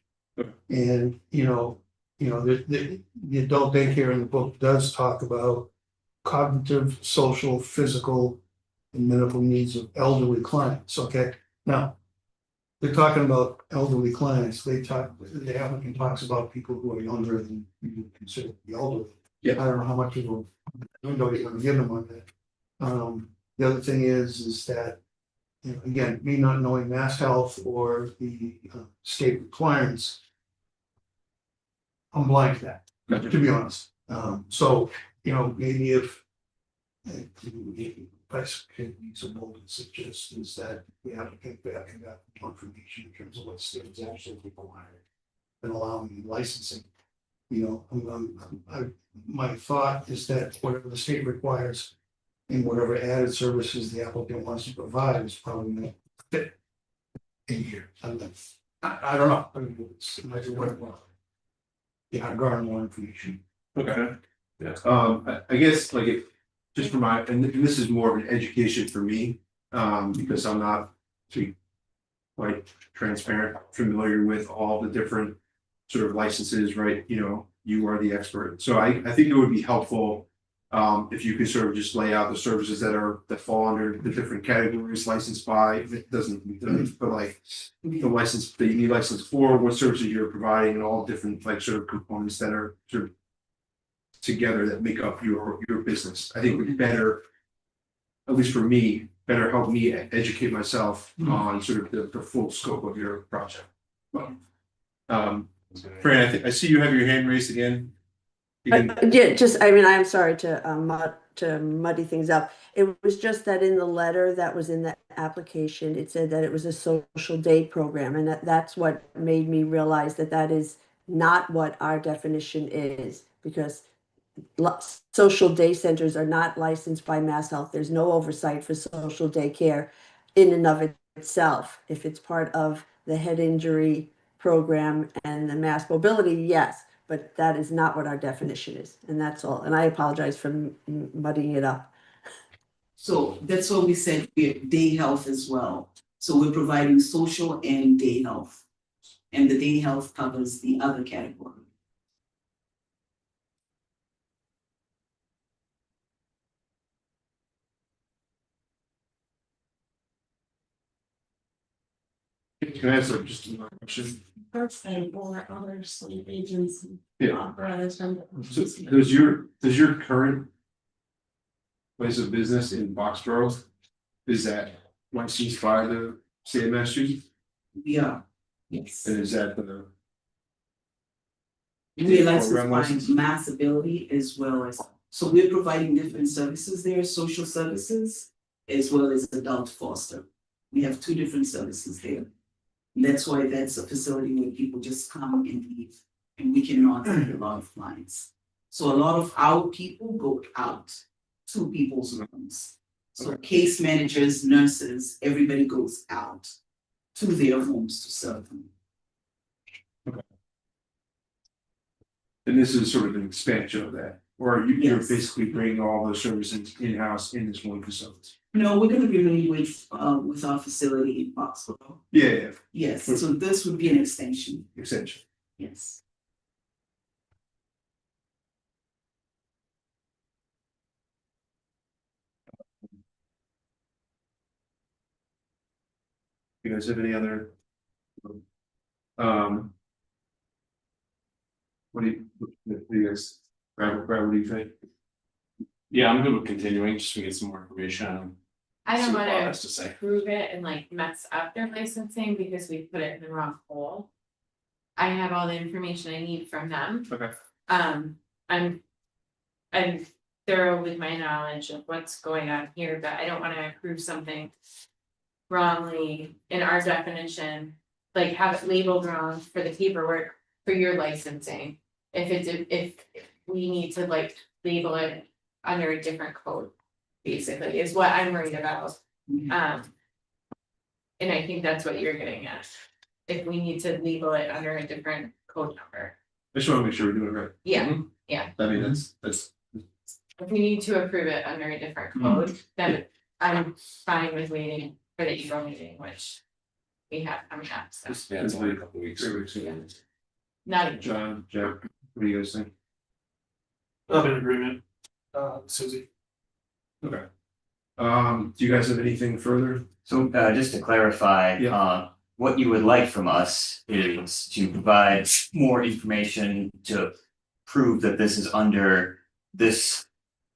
And the adult daycare in the book does talk about cognitive, social, physical, and medical needs of elderly clients, okay? Now, they're talking about elderly clients, the applicant talks about people who are younger than you would consider to be elderly. Yeah. I don't know how much of a window you're gonna give them on that. The other thing is that, you know, again, me not knowing Mass Health or the state requirements, I'm blind to that, to be honest. So, you know, maybe if Vice could be so bold and suggest is that the applicant back and got information in terms of what state is actually required and allowing licensing. You know, my thought is that whatever the state requires and whatever added services the applicant wants to provide is probably not fit in here. I don't know. I mean, it's might be worthwhile. Yeah, garner more information. Okay. Yeah. I guess like if, just for my, and this is more of an education for me, because I'm not too quite transparent, familiar with all the different sort of licenses, right? You know, you are the expert. So I think it would be helpful if you could sort of just lay out the services that fall under the different categories licensed by, it doesn't, but like the license that you need license for, what services you're providing, and all different like sort of components that are sort of together that make up your business. I think would be better, at least for me, better help me educate myself on sort of the full scope of your project. Fran, I see you have your hand raised again. You can- Yeah, just, I mean, I'm sorry to muddy things up. It was just that in the letter that was in the application, it said that it was a social day program, and that's what made me realize that that is not what our definition is, because social day centers are not licensed by Mass Health. There's no oversight for social day care in and of itself. If it's part of the head injury program and the mass mobility, yes, but that is not what our definition is, and that's all. And I apologize for muddying it up. So that's what we said, we have day health as well. So we're providing social and day health. And the day health covers the other category. Can I ask just another question? Person or other state agency. Yeah. Authorized under. So does your current place of business in Boxborough, is that licensed by the state of Massachusetts? We are, yes. And is that the We're program licensed by license? Mass Ability as well as, so we're providing different services there, social services as well as adult foster. We have two different services there. And that's why that's a facility where people just come and leave, and we cannot take a lot of clients. So a lot of our people go out to people's rooms. So case managers, nurses, everybody goes out to their homes to serve them. And this is sort of an expansion of that, or you're Yes. basically bringing all those services in-house in this one facility? No, we're gonna be renewing with our facility in Foxborough. Yeah, Yes, so this would be an extension, extension. yes. You guys have any other? What do you guys, Brad, what do you think? Yeah, I'm good with continuing, just to get some more information on. I don't see what Bob wanna has to say. approve it and like mess up their licensing because we put it in the wrong hole. I have all the information I need from them. Okay. I'm thorough with my knowledge of what's going on here, but I don't wanna approve something wrongly in our definition, like have it labeled wrong for the paperwork for your licensing. If we need to like label it under a different code, basically, is what I'm worried about. And I think that's what you're getting at. If we need to label it under a different code number. I just wanna make sure we're doing it right. Yeah, Mhm. yeah. I mean, that's, If we need to approve it under a different code, then I'm fine with waiting for the April meeting, which we have coming up, so. Yeah, it's only a couple weeks. 3 weeks. Yeah. Not even. John, Jack, what do you guys think? I'm in agreement. Susie. Okay. Do you guys have anything further? So just to clarify, Yeah. what you would like from us is to provide more information to prove that this is under this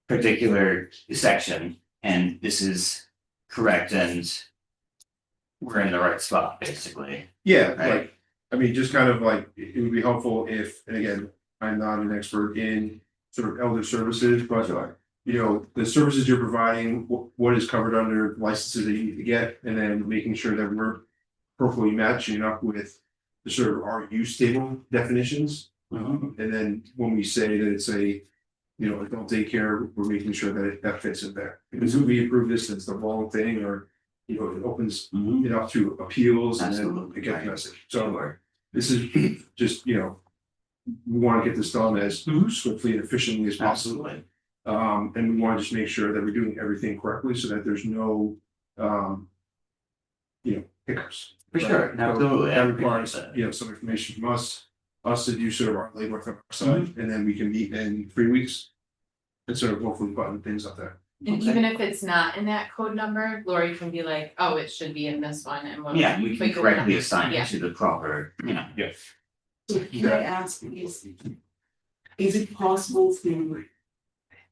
particular section and this is correct and we're in the right spot, basically. Yeah, Right. like, I mean, just kind of like, it would be helpful if, and again, I'm not an expert in sort of elder services, but you know, the services you're providing, what is covered under licenses that you need to get, and then making sure that we're appropriately matching up with the sort of our use table definitions. And then when we say that it's a, you know, adult daycare, we're making sure that that fits in there. Because if we approve this, it's the wrong thing, or, you know, it opens it up to appeals and then Absolutely. it gets message. So Sure. this is just, you know, we want to get this done as swiftly and efficiently as possible. Absolutely. And we want to just make sure that we're doing everything correctly so that there's no, you know, hiccups. For sure, absolutely. That requires, you know, some information from us to do sort of our legwork on our side, and then we can meet in 3 weeks. And sort of hopefully button things up there. And even if it's not in that code number, Lori can be like, oh, it should be in this one and we'll. Yeah, we can figure it correctly out. assign Yeah. it to the proper, you know. So can I ask, is it possible to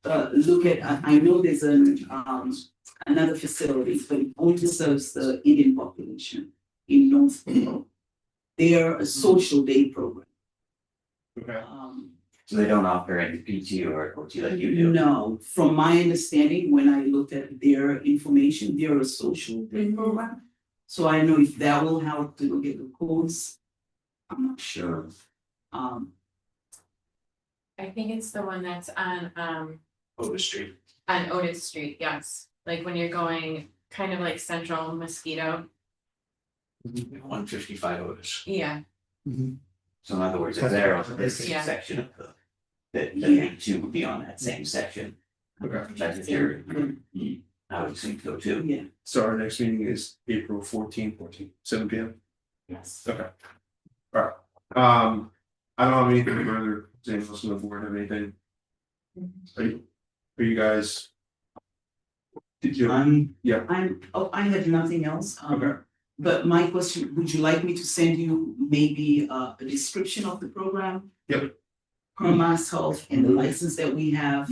look at, I know there's another facility, but it only serves the Indian population in Northborough. They are a social day program. Okay. So they don't offer any PT or OT like you do? No, from my understanding, when I looked at their information, they're a social day program. So I don't know if that will help to look at the codes. I'm not sure. I think it's the one that's on Otis Street. on Otis Street, yes. Like when you're going kind of like Central Mosquito. 155 Otis. Yeah. So in other words, if they're on this Yeah. section of the need to be on that same section. Okay. That's if you're, I would think so too. Yeah, So our next meeting is April 14th, 7 p.m. yes. Okay. All right. I don't have anything further. Does anyone else on the board have anything? Are you guys? Did you? Yeah. I have nothing else. Okay. But my question, would you like me to send you maybe a description of the program? Yep. Per Mass Health and the license that we have,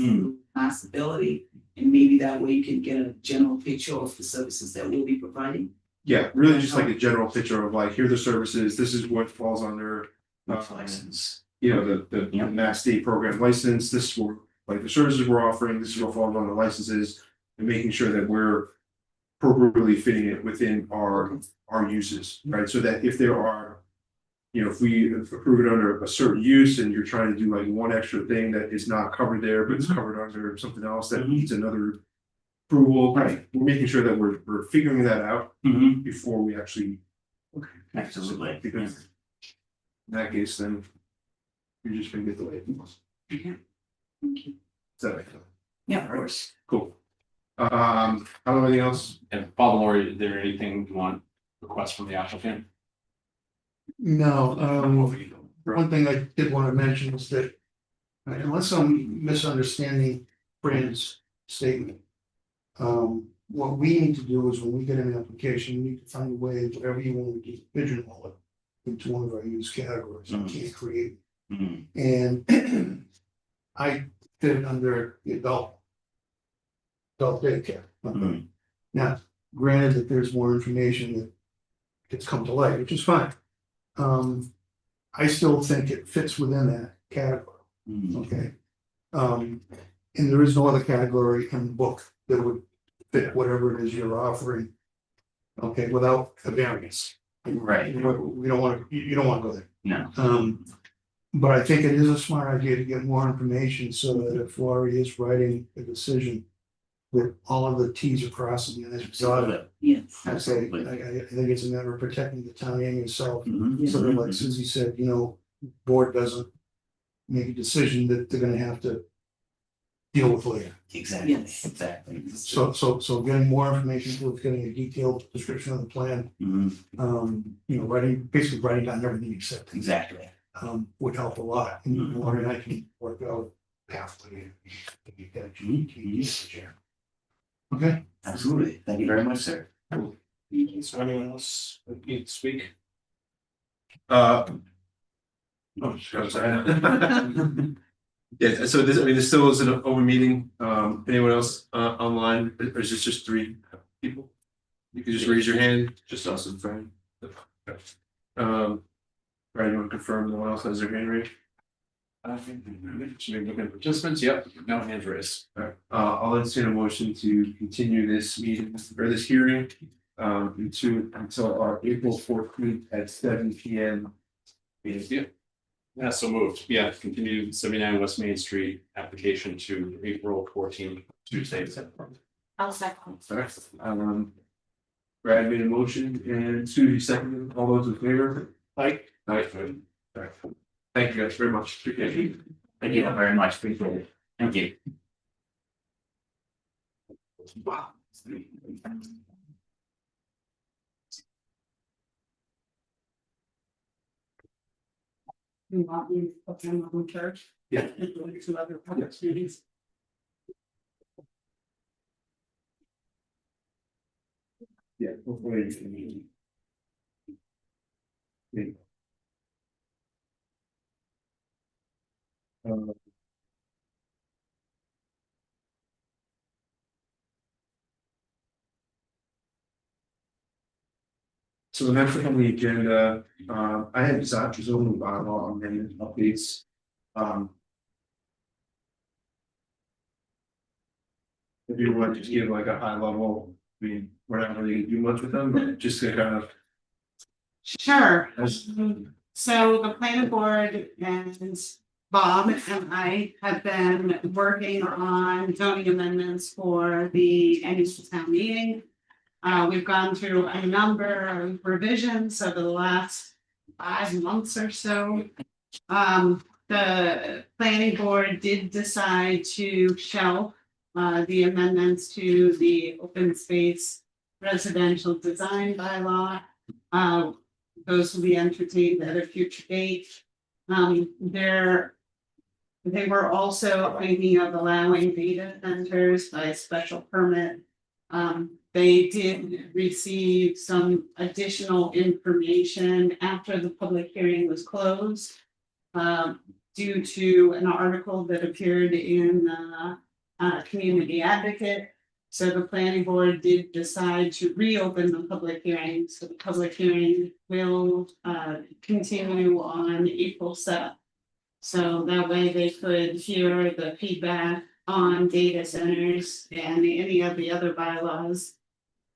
Mass Ability, and maybe that way you can get a general picture of the services that we'll be providing. Yeah, really just like a general picture of like, here are the services, this is what falls under. License. You know, the Mass State Program license, this is what, like the services we're offering, this is what falls under licenses. And making sure that we're appropriately fitting it within our uses, right? So that if there are, you know, if we approve it under a certain use and you're trying to do like one extra thing that is not covered there, but it's covered under something else that needs another approval, right? We're making sure that we're figuring that out before we actually. Absolutely. Because in that case, then you're just gonna get delayed. Okay. Thank you. Is that right? Yeah, of course. Cool. I don't have anything else. And Bob and Lori, is there anything you want request from the applicant? No, one thing I did want to mention is that unless I'm misunderstanding Brand's statement. What we need to do is when we get an application, we need to find a way, whatever you want to do, pigeonhole it into one of our use categories. You can't create. And I fit it under the adult daycare. Now, granted that there's more information that it's come to light, which is fine. I still think it fits within that category. Okay. And there is no other category in the book that would fit whatever it is you're offering. Okay, without a variance. Right. We don't want to, you don't want to go there. No. But I think it is a smart idea to get more information so that if Laurie is writing a decision, that all of the Ts are crossed and the Is are dotted. Yes. I say, I think it's a matter of protecting the town and yourself. Mhm. Sort of like Susie said, you know, board doesn't make a decision that they're gonna have to deal with later. Exactly, Yes. exactly. So getting more information, getting a detailed description of the plan, you know, basically writing down everything except. Exactly. Would help a lot, and Laurie and I can work out pathway that you need to use, Chair. Okay. Absolutely. Thank you very much, sir. Is there anyone else that needs to speak? Oh, sorry. Yeah, so this, I mean, this still is an open meeting. Anyone else online, or is this just 3 people? You can just raise your hand, just us and Fran. Brad, you want to confirm no one else has their hand raised? Should we look at participants? Yep, no hands raised. Alright, I'll entertain a motion to continue this meeting or this hearing until our April 14th at 7 p.m. Yeah. Yeah, so moved. Yeah, continue 79 West Main Street application to April 14th, Tuesday. I'll second. Alright, Brad made a motion and Susie seconded. All those in favor? Aye. Aye. Alright. Thank you guys very much. Appreciate it. Thank you very much. Appreciate it. Thank you. Wow. You want me to put them on church? Yeah. And go to other public meetings? Yeah, hopefully you can. Yeah. So the next thing on the agenda, I had Zach's zoning bylaw amendment updates. If you want to just give like a high level, I mean, we're not really gonna do much with them, but just to kind of. Sure. So the planning board and Bob and I have been working on zoning amendments for the annual town meeting. We've gone through a number of revisions over the last 5 months or so. The planning board did decide to shelve the amendments to the open space residential design bylaw. Those will be entertained at a future date. They were also thinking of allowing data centers by special permit. They did receive some additional information after the public hearing was closed. Due to an article that appeared in Community Advocate. So the planning board did decide to reopen the public hearing, so the public hearing will continue on April 7th. So that way they could hear the feedback on data centers and any of the other bylaws.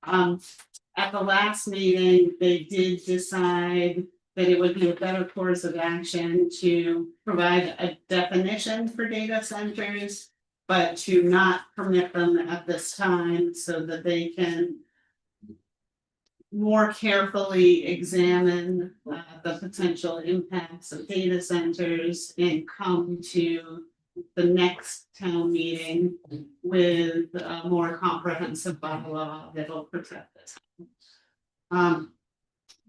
At the last meeting, they did decide that it would be a better course of action to provide a definition for data centers, but to not permit them at this time so that they can more carefully examine the potential impacts of data centers and come to the next town meeting with a more comprehensive bylaw that'll protect this.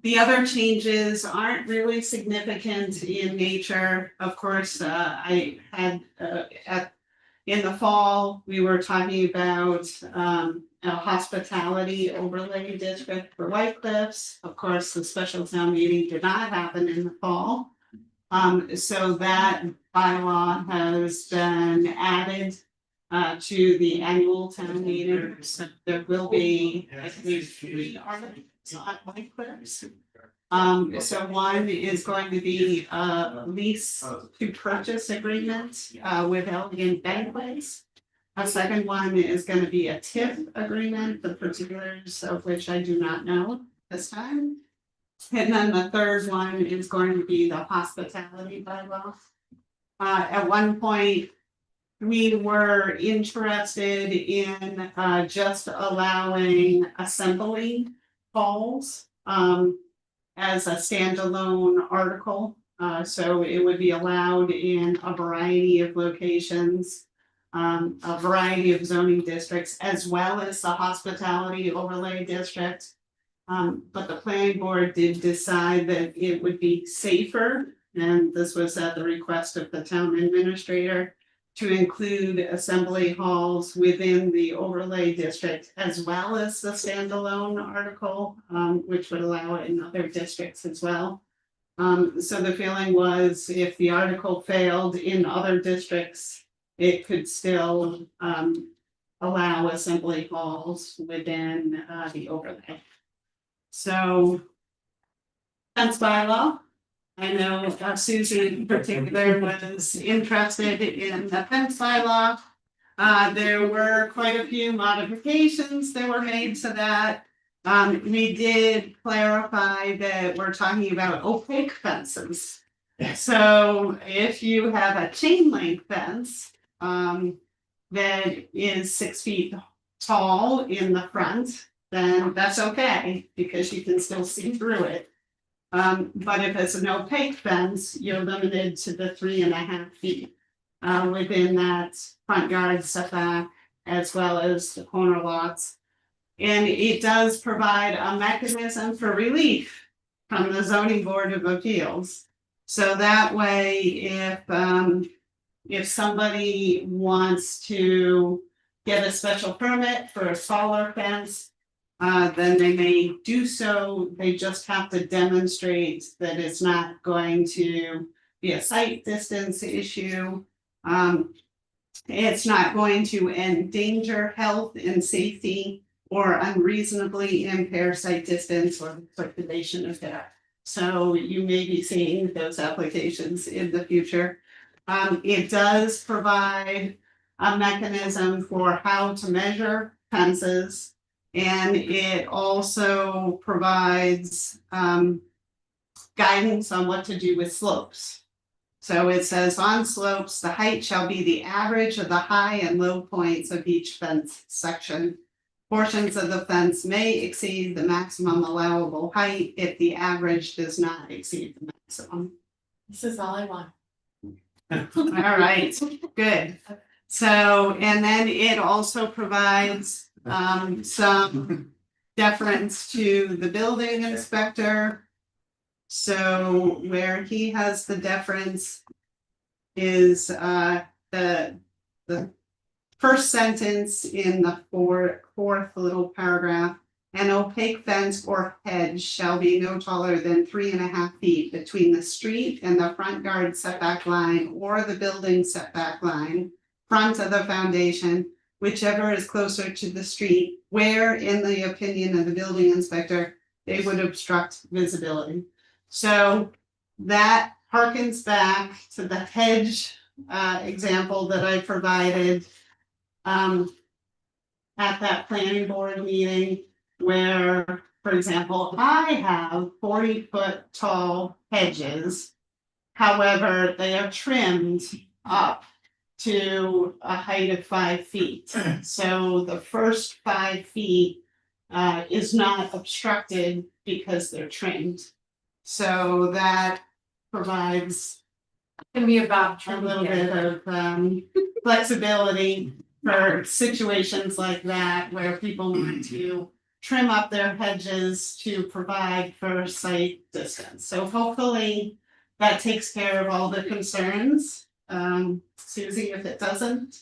The other changes aren't really significant in nature. Of course, I had in the fall, we were talking about a hospitality overlay district for White Cliffs. Of course, the special town meeting did not happen in the fall. So that bylaw has been added to the annual town meeting. So there will be at least 3 articles on White Cliffs. So one is going to be a lease to purchase agreement with Elegant Banquets. A second one is going to be a TIF agreement, the particulars of which I do not know this time. And then the third one is going to be the hospitality bylaw. At one point, we were interested in just allowing assembly halls as a standalone article. So it would be allowed in a variety of locations, a variety of zoning districts, as well as the hospitality overlay district. But the planning board did decide that it would be safer, and this was at the request of the town administrator, to include assembly halls within the overlay district as well as the standalone article, which would allow it in other districts as well. So the feeling was if the article failed in other districts, it could still allow assembly halls within the overlay. So fence bylaw. I know Susan in particular was interested in the fence bylaw. There were quite a few modifications that were made to that. We did clarify that we're talking about opaque fences. So if you have a chain link fence, that is 6 feet tall in the front, then that's okay, because you can still see through it. But if it's an opaque fence, you're limited to the 3.5 feet within that front yard setback as well as the corner lots. And it does provide a mechanism for relief from the zoning board of appeals. So that way, if somebody wants to get a special permit for a taller fence, then they may do so. They just have to demonstrate that it's not going to be a sight distance issue. It's not going to endanger health and safety or unreasonably impair sight distance or circulation of that. So you may be seeing those applications in the future. It does provide a mechanism for how to measure fences. And it also provides guidance on what to do with slopes. So it says on slopes, the height shall be the average of the high and low points of each fence section. Portions of the fence may exceed the maximum allowable height if the average does not exceed the maximum. This is all I want. All right, good. So, and then it also provides some deference to the building inspector. So where he has the deference is the first sentence in the fourth little paragraph. An opaque fence or hedge shall be no taller than 3.5 feet between the street and the front yard setback line or the building setback line, front of the foundation, whichever is closer to the street, where, in the opinion of the building inspector, they would obstruct visibility. So that harkens back to the hedge example that I provided at that planning board meeting, where, for example, I have 40-foot tall hedges. However, they are trimmed up to a height of 5 feet. So the first 5 feet is not obstructed because they're trimmed. So that provides Can be about a little bit of flexibility for situations like that where people want to trim up their hedges to provide for sight distance. So hopefully that takes care of all the concerns. Susie, if it doesn't,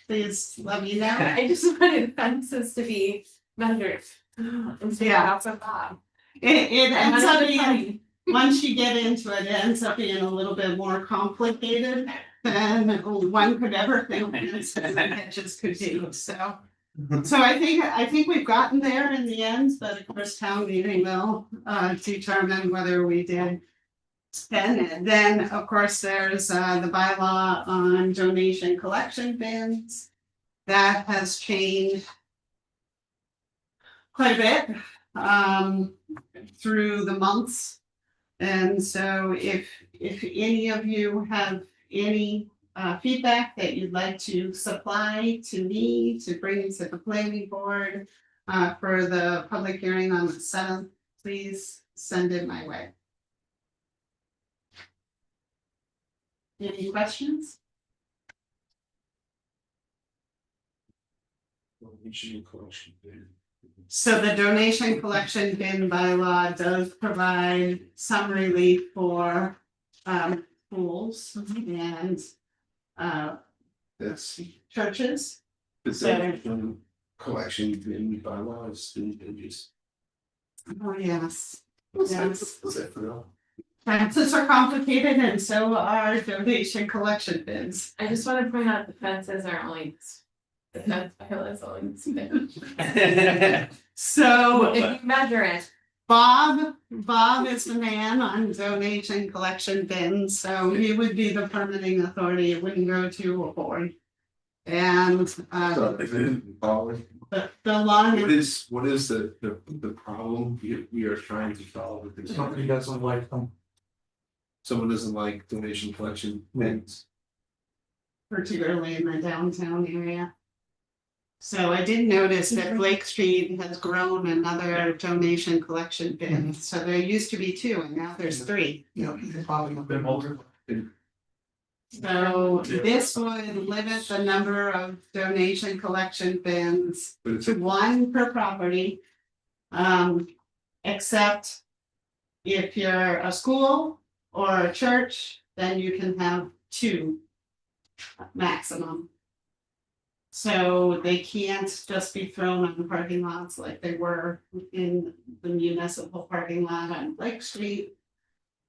please let me know. I just wanted fences to be measured. Yeah. That's a lot. It ends up being, once you get into it, it ends up being a little bit more complicated than one could ever think hedges could be. So I think we've gotten there in the end, but of course town meeting will determine whether we did. And then, of course, there's the bylaw on donation collection bins. That has changed quite a bit through the months. And so if any of you have any feedback that you'd like to supply to me to bring to the planning board for the public hearing on the 7th, please send it my way. Any questions? So the donation collection bin bylaw does provide some relief for schools and That's churches. the collection in bylaws and just. Oh, yes. What's Yes. that for real? Taxes are complicated and so are donation collection bins. I just wanna point out the fences are only. That's all I see. So If you measure it, Bob is the man on donation collection bins, so he would be the permitting authority, it wouldn't go to a board. And the long. What is the problem we are trying to solve with this? Somebody doesn't like them. Someone doesn't like donation collection bins. Particularly in the downtown area. So I did notice that Blake Street has grown another donation collection bin, so there used to be 2 and now there's 3. You know, you probably have been older. So this would limit the number of donation collection bins But it's to 1 per property. Except if you're a school or a church, then you can have 2 maximum. So they can't just be thrown on the parking lots like they were in the municipal parking lot on Lake Street.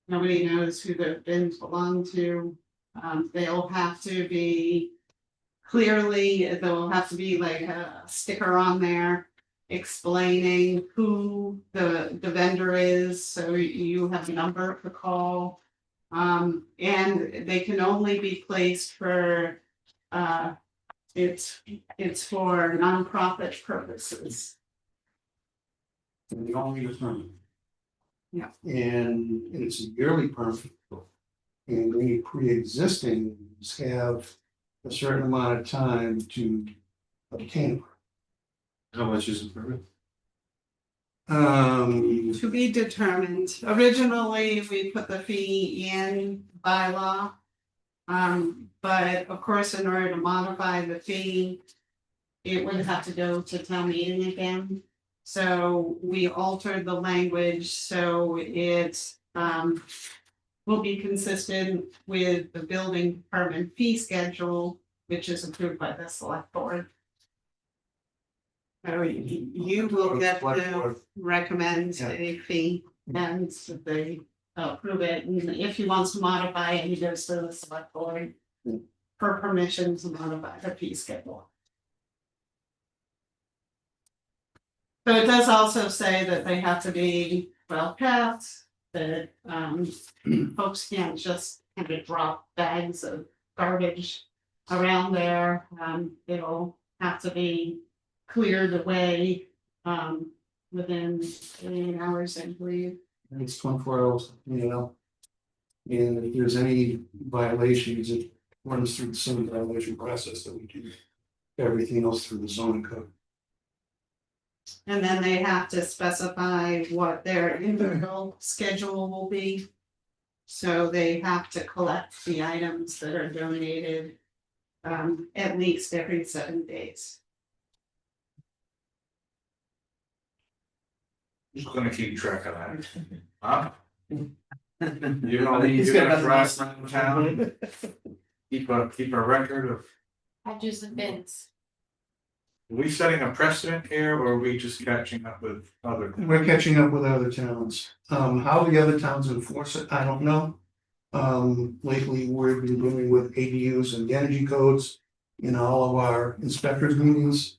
Nobody knows who the bins belong to. They'll have to be there'll have to be like a sticker on there explaining who the vendor is, so you have a number to call. And they can only be placed for, it's for nonprofit purposes. And they only get a permit. Yeah. And it's a yearly permit. And any pre-existing have a certain amount of time to obtain. How much is the permit? To be determined. Originally, we put the fee in bylaw. But of course, in order to modify the fee, it would have to go to town meeting again. So we altered the language, so it will be consistent with the building department fee schedule, which is approved by the select board. So you will get to recommend a fee and they approve it, and if he wants to modify it, he goes to the select board for permission to modify the fee schedule. So it does also say that they have to be well kept, that folks can't just kind of drop bags of garbage around there. It'll have to be cleared away within 8 hours, I believe. It's 24 hours, you know. And if there's any violations, it runs through the same violation process that we do everything else through the zoning code. And then they have to specify what their individual schedule will be. So they have to collect the items that are donated at least every 7 days. Who's gonna keep track of that? Huh? He's You're got gonna nothing drive else. around town, keep a record of, hedges and bins. are we setting a precedent here, or are we just catching up with other? We're catching up with other towns. How the other towns enforce it, I don't know. Lately, we've been dealing with ADUs and energy codes in all of our inspectors meetings.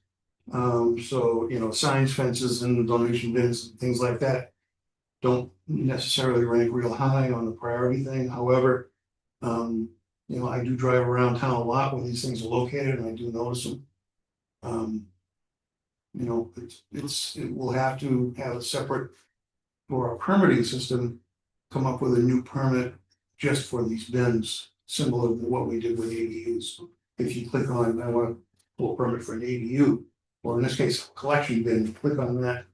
So, you know, signs, fences and donation bins, and things like that. Don't necessarily rank real high on the priority thing, however. You know, I do drive around town a lot where these things are located and I do notice them. You know, it will have to have a separate. For our permitting system, come up with a new permit just for these bins, similar to what we did with ADUs. If you click on, I want a full permit for an ADU, or in this case, collection bin, click on that.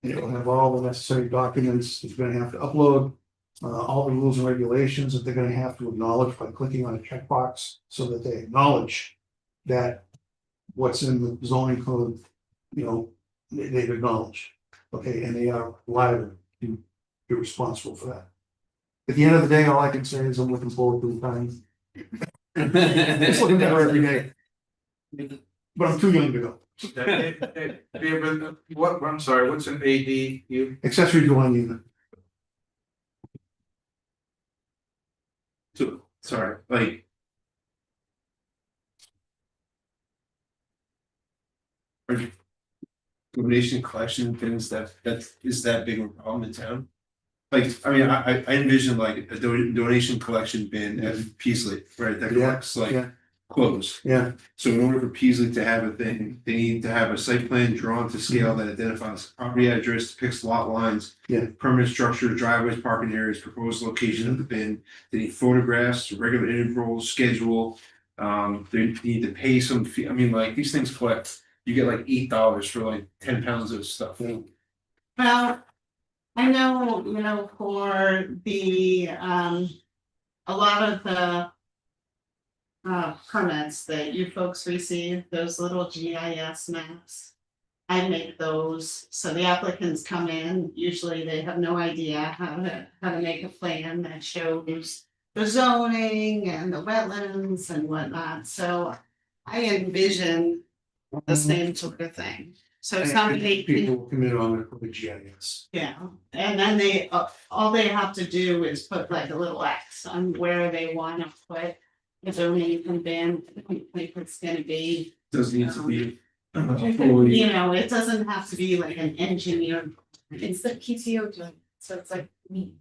And it will have all the necessary documents it's gonna have to upload, all the rules and regulations that they're gonna have to acknowledge by clicking on a checkbox, so that they acknowledge that what's in the zoning code, you know, they've acknowledged. Okay, and they are liable to be responsible for that. At the end of the day, all I can say is I'm looking forward to the time. Just looking at her every day. But I'm too young to go. David, what, I'm sorry, what's an ADU? Accessory dwelling unit. So, sorry, like. Donation collection things that is that big of a problem in town? Like, I mean, I envision like a donation collection bin at Peasley, right, that Yeah, collects like yeah. clothes. Yeah, So in order for Peasley to have a thing, they need to have a site plan drawn to scale that identifies property address, depicts lot lines. Yeah. Permanent structure, driveways, parking areas, proposed location of the bin, they need photographs, regular intervals, schedule. They need to pay some fee, I mean, like, these things collect, you get like $8 for like 10 pounds of stuff. Yeah. Well, I know, for the, a lot of the permits that you folks receive, those little GIS maps. I make those, so the applicants come in, usually they have no idea how to make a plan that shows the zoning and the wetlands and whatnot, so I envision the same sort of thing. So somebody can, people commit on the GIS. yeah, and then they, all they have to do is put like a little X on where they wanna put the donation bin, like it's gonna be. Doesn't need to be. It doesn't have to be like an engineer. It's the PTO doing, so it's like me.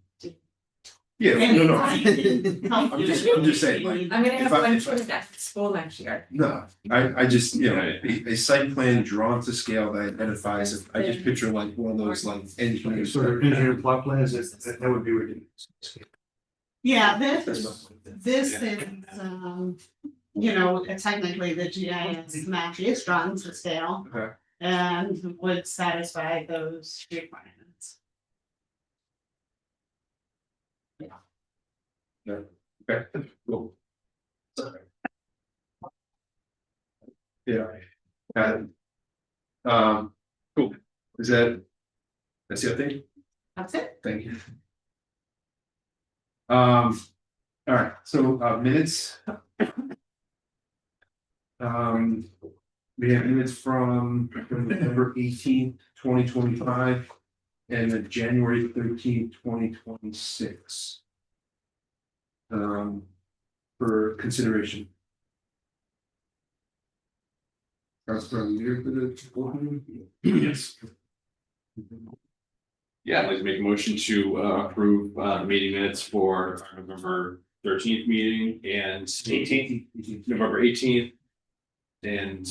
Yeah, no, I'm I'm just saying, like. I'm gonna have if I- one if I- for at school next year. No, I just, a site plan drawn to scale that identifies it, I just picture like one of those like engineers. Sort of engineered plot plans, that would be ridiculous. Yeah, this is, technically the GIS map is drawn to scale. Okay. And would satisfy those requirements. Okay, cool. Sorry. Yeah. Got it. Cool, is that's the update? That's it. Thank you. All right, so minutes. We have minutes from November 18th, 2025. And then January 13th, 2026. For consideration. That's from here for the. Yes. Yeah, I'd like to make a motion to approve meeting minutes for our November 13th meeting and 18th, November 18th. And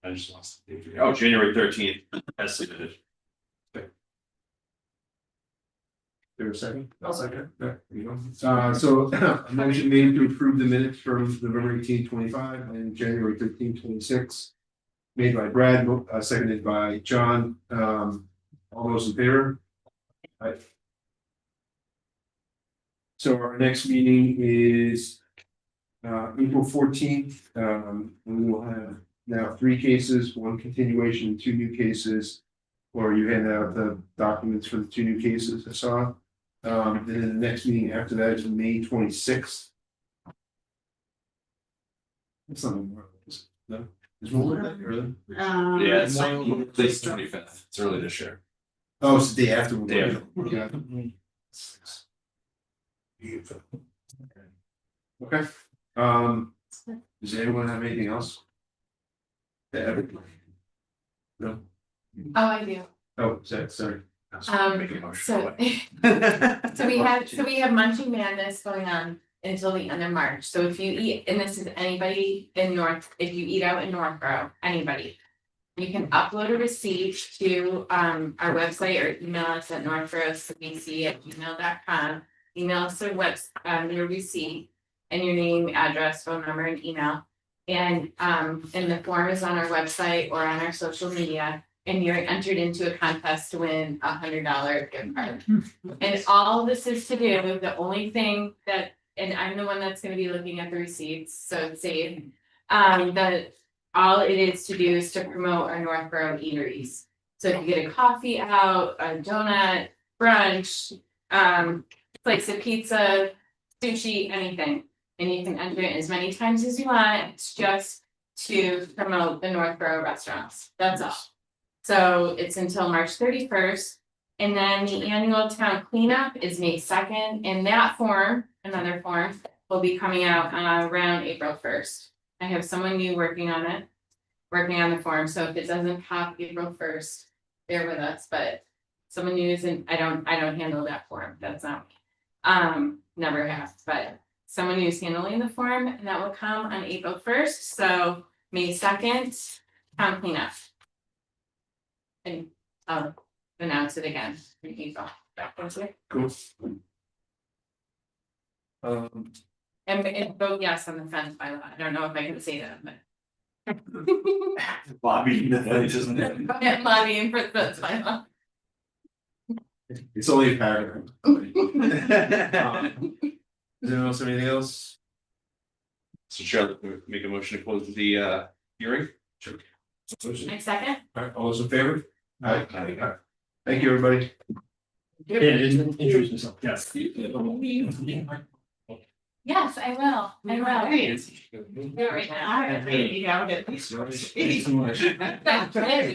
I just lost the date. Oh, January 13th as submitted. There a second? I'll second. There you go. So a motion made to approve the minutes from November 18th, 25 and January 13th, 26. Made by Brad, seconded by John. All those in favor? Aye. So our next meeting is April 14th. We will have now 3 cases, 1 continuation, 2 new cases. Or you hand out the documents for the 2 new cases I saw. And then the next meeting after that is May 26th. That's not more. No, there's more than that, really. Yeah, it's like at least 25th. It's early this year. Oh, it's the day after. Day after. Yeah. Okay, does anyone have anything else? Yeah. No, Oh, I do. oh, sorry. Make a motion. So we have Munching Madness going on until the end of March. So if you eat, and this is anybody in if you eat out in Northborough, anybody. You can upload a receipt to our website or email us at northboroughcbc@gmail.com. Email us your receipt and your name, address, phone number, and email. And the form is on our website or on our social media. And you're entered into a contest to win $100 gift card. And all this is to do, the only thing that, and I'm the one that's gonna be looking at the receipts, so it's safe. That all it is to do is to promote our Northborough eateries. So if you get a coffee out, a donut, brunch, slice of pizza, sushi, anything. And you can enter it as many times as you want, it's just to promote the Northborough restaurants, that's all. So it's until March 31st. And then the annual town cleanup is May 2nd, and that form, another form, will be coming out around April 1st. I have someone new working on it, working on the form, so if it doesn't pop April 1st, bear with us, but someone new isn't, I don't handle that form, that's not me. Never have, but someone who's handling the form, and that will come on April 1st, so May 2nd, town cleanup. And I'll announce it again in April. Cool. And vote yes on the fence bylaw, I don't know if I can say that, but. Lobbying the fence, isn't it? I'm lobbying for the fence bylaw. It's only a paragraph. Does anyone else have anything else? So Chair, make a motion to close the hearing? Sure. Next second? All right, all those in favor? Aye. Thank you, everybody. Yeah, introduce yourself, yes. Yes, I will, I will. Right. Do it right now. I have 80 out at least. Thanks so much. That's it.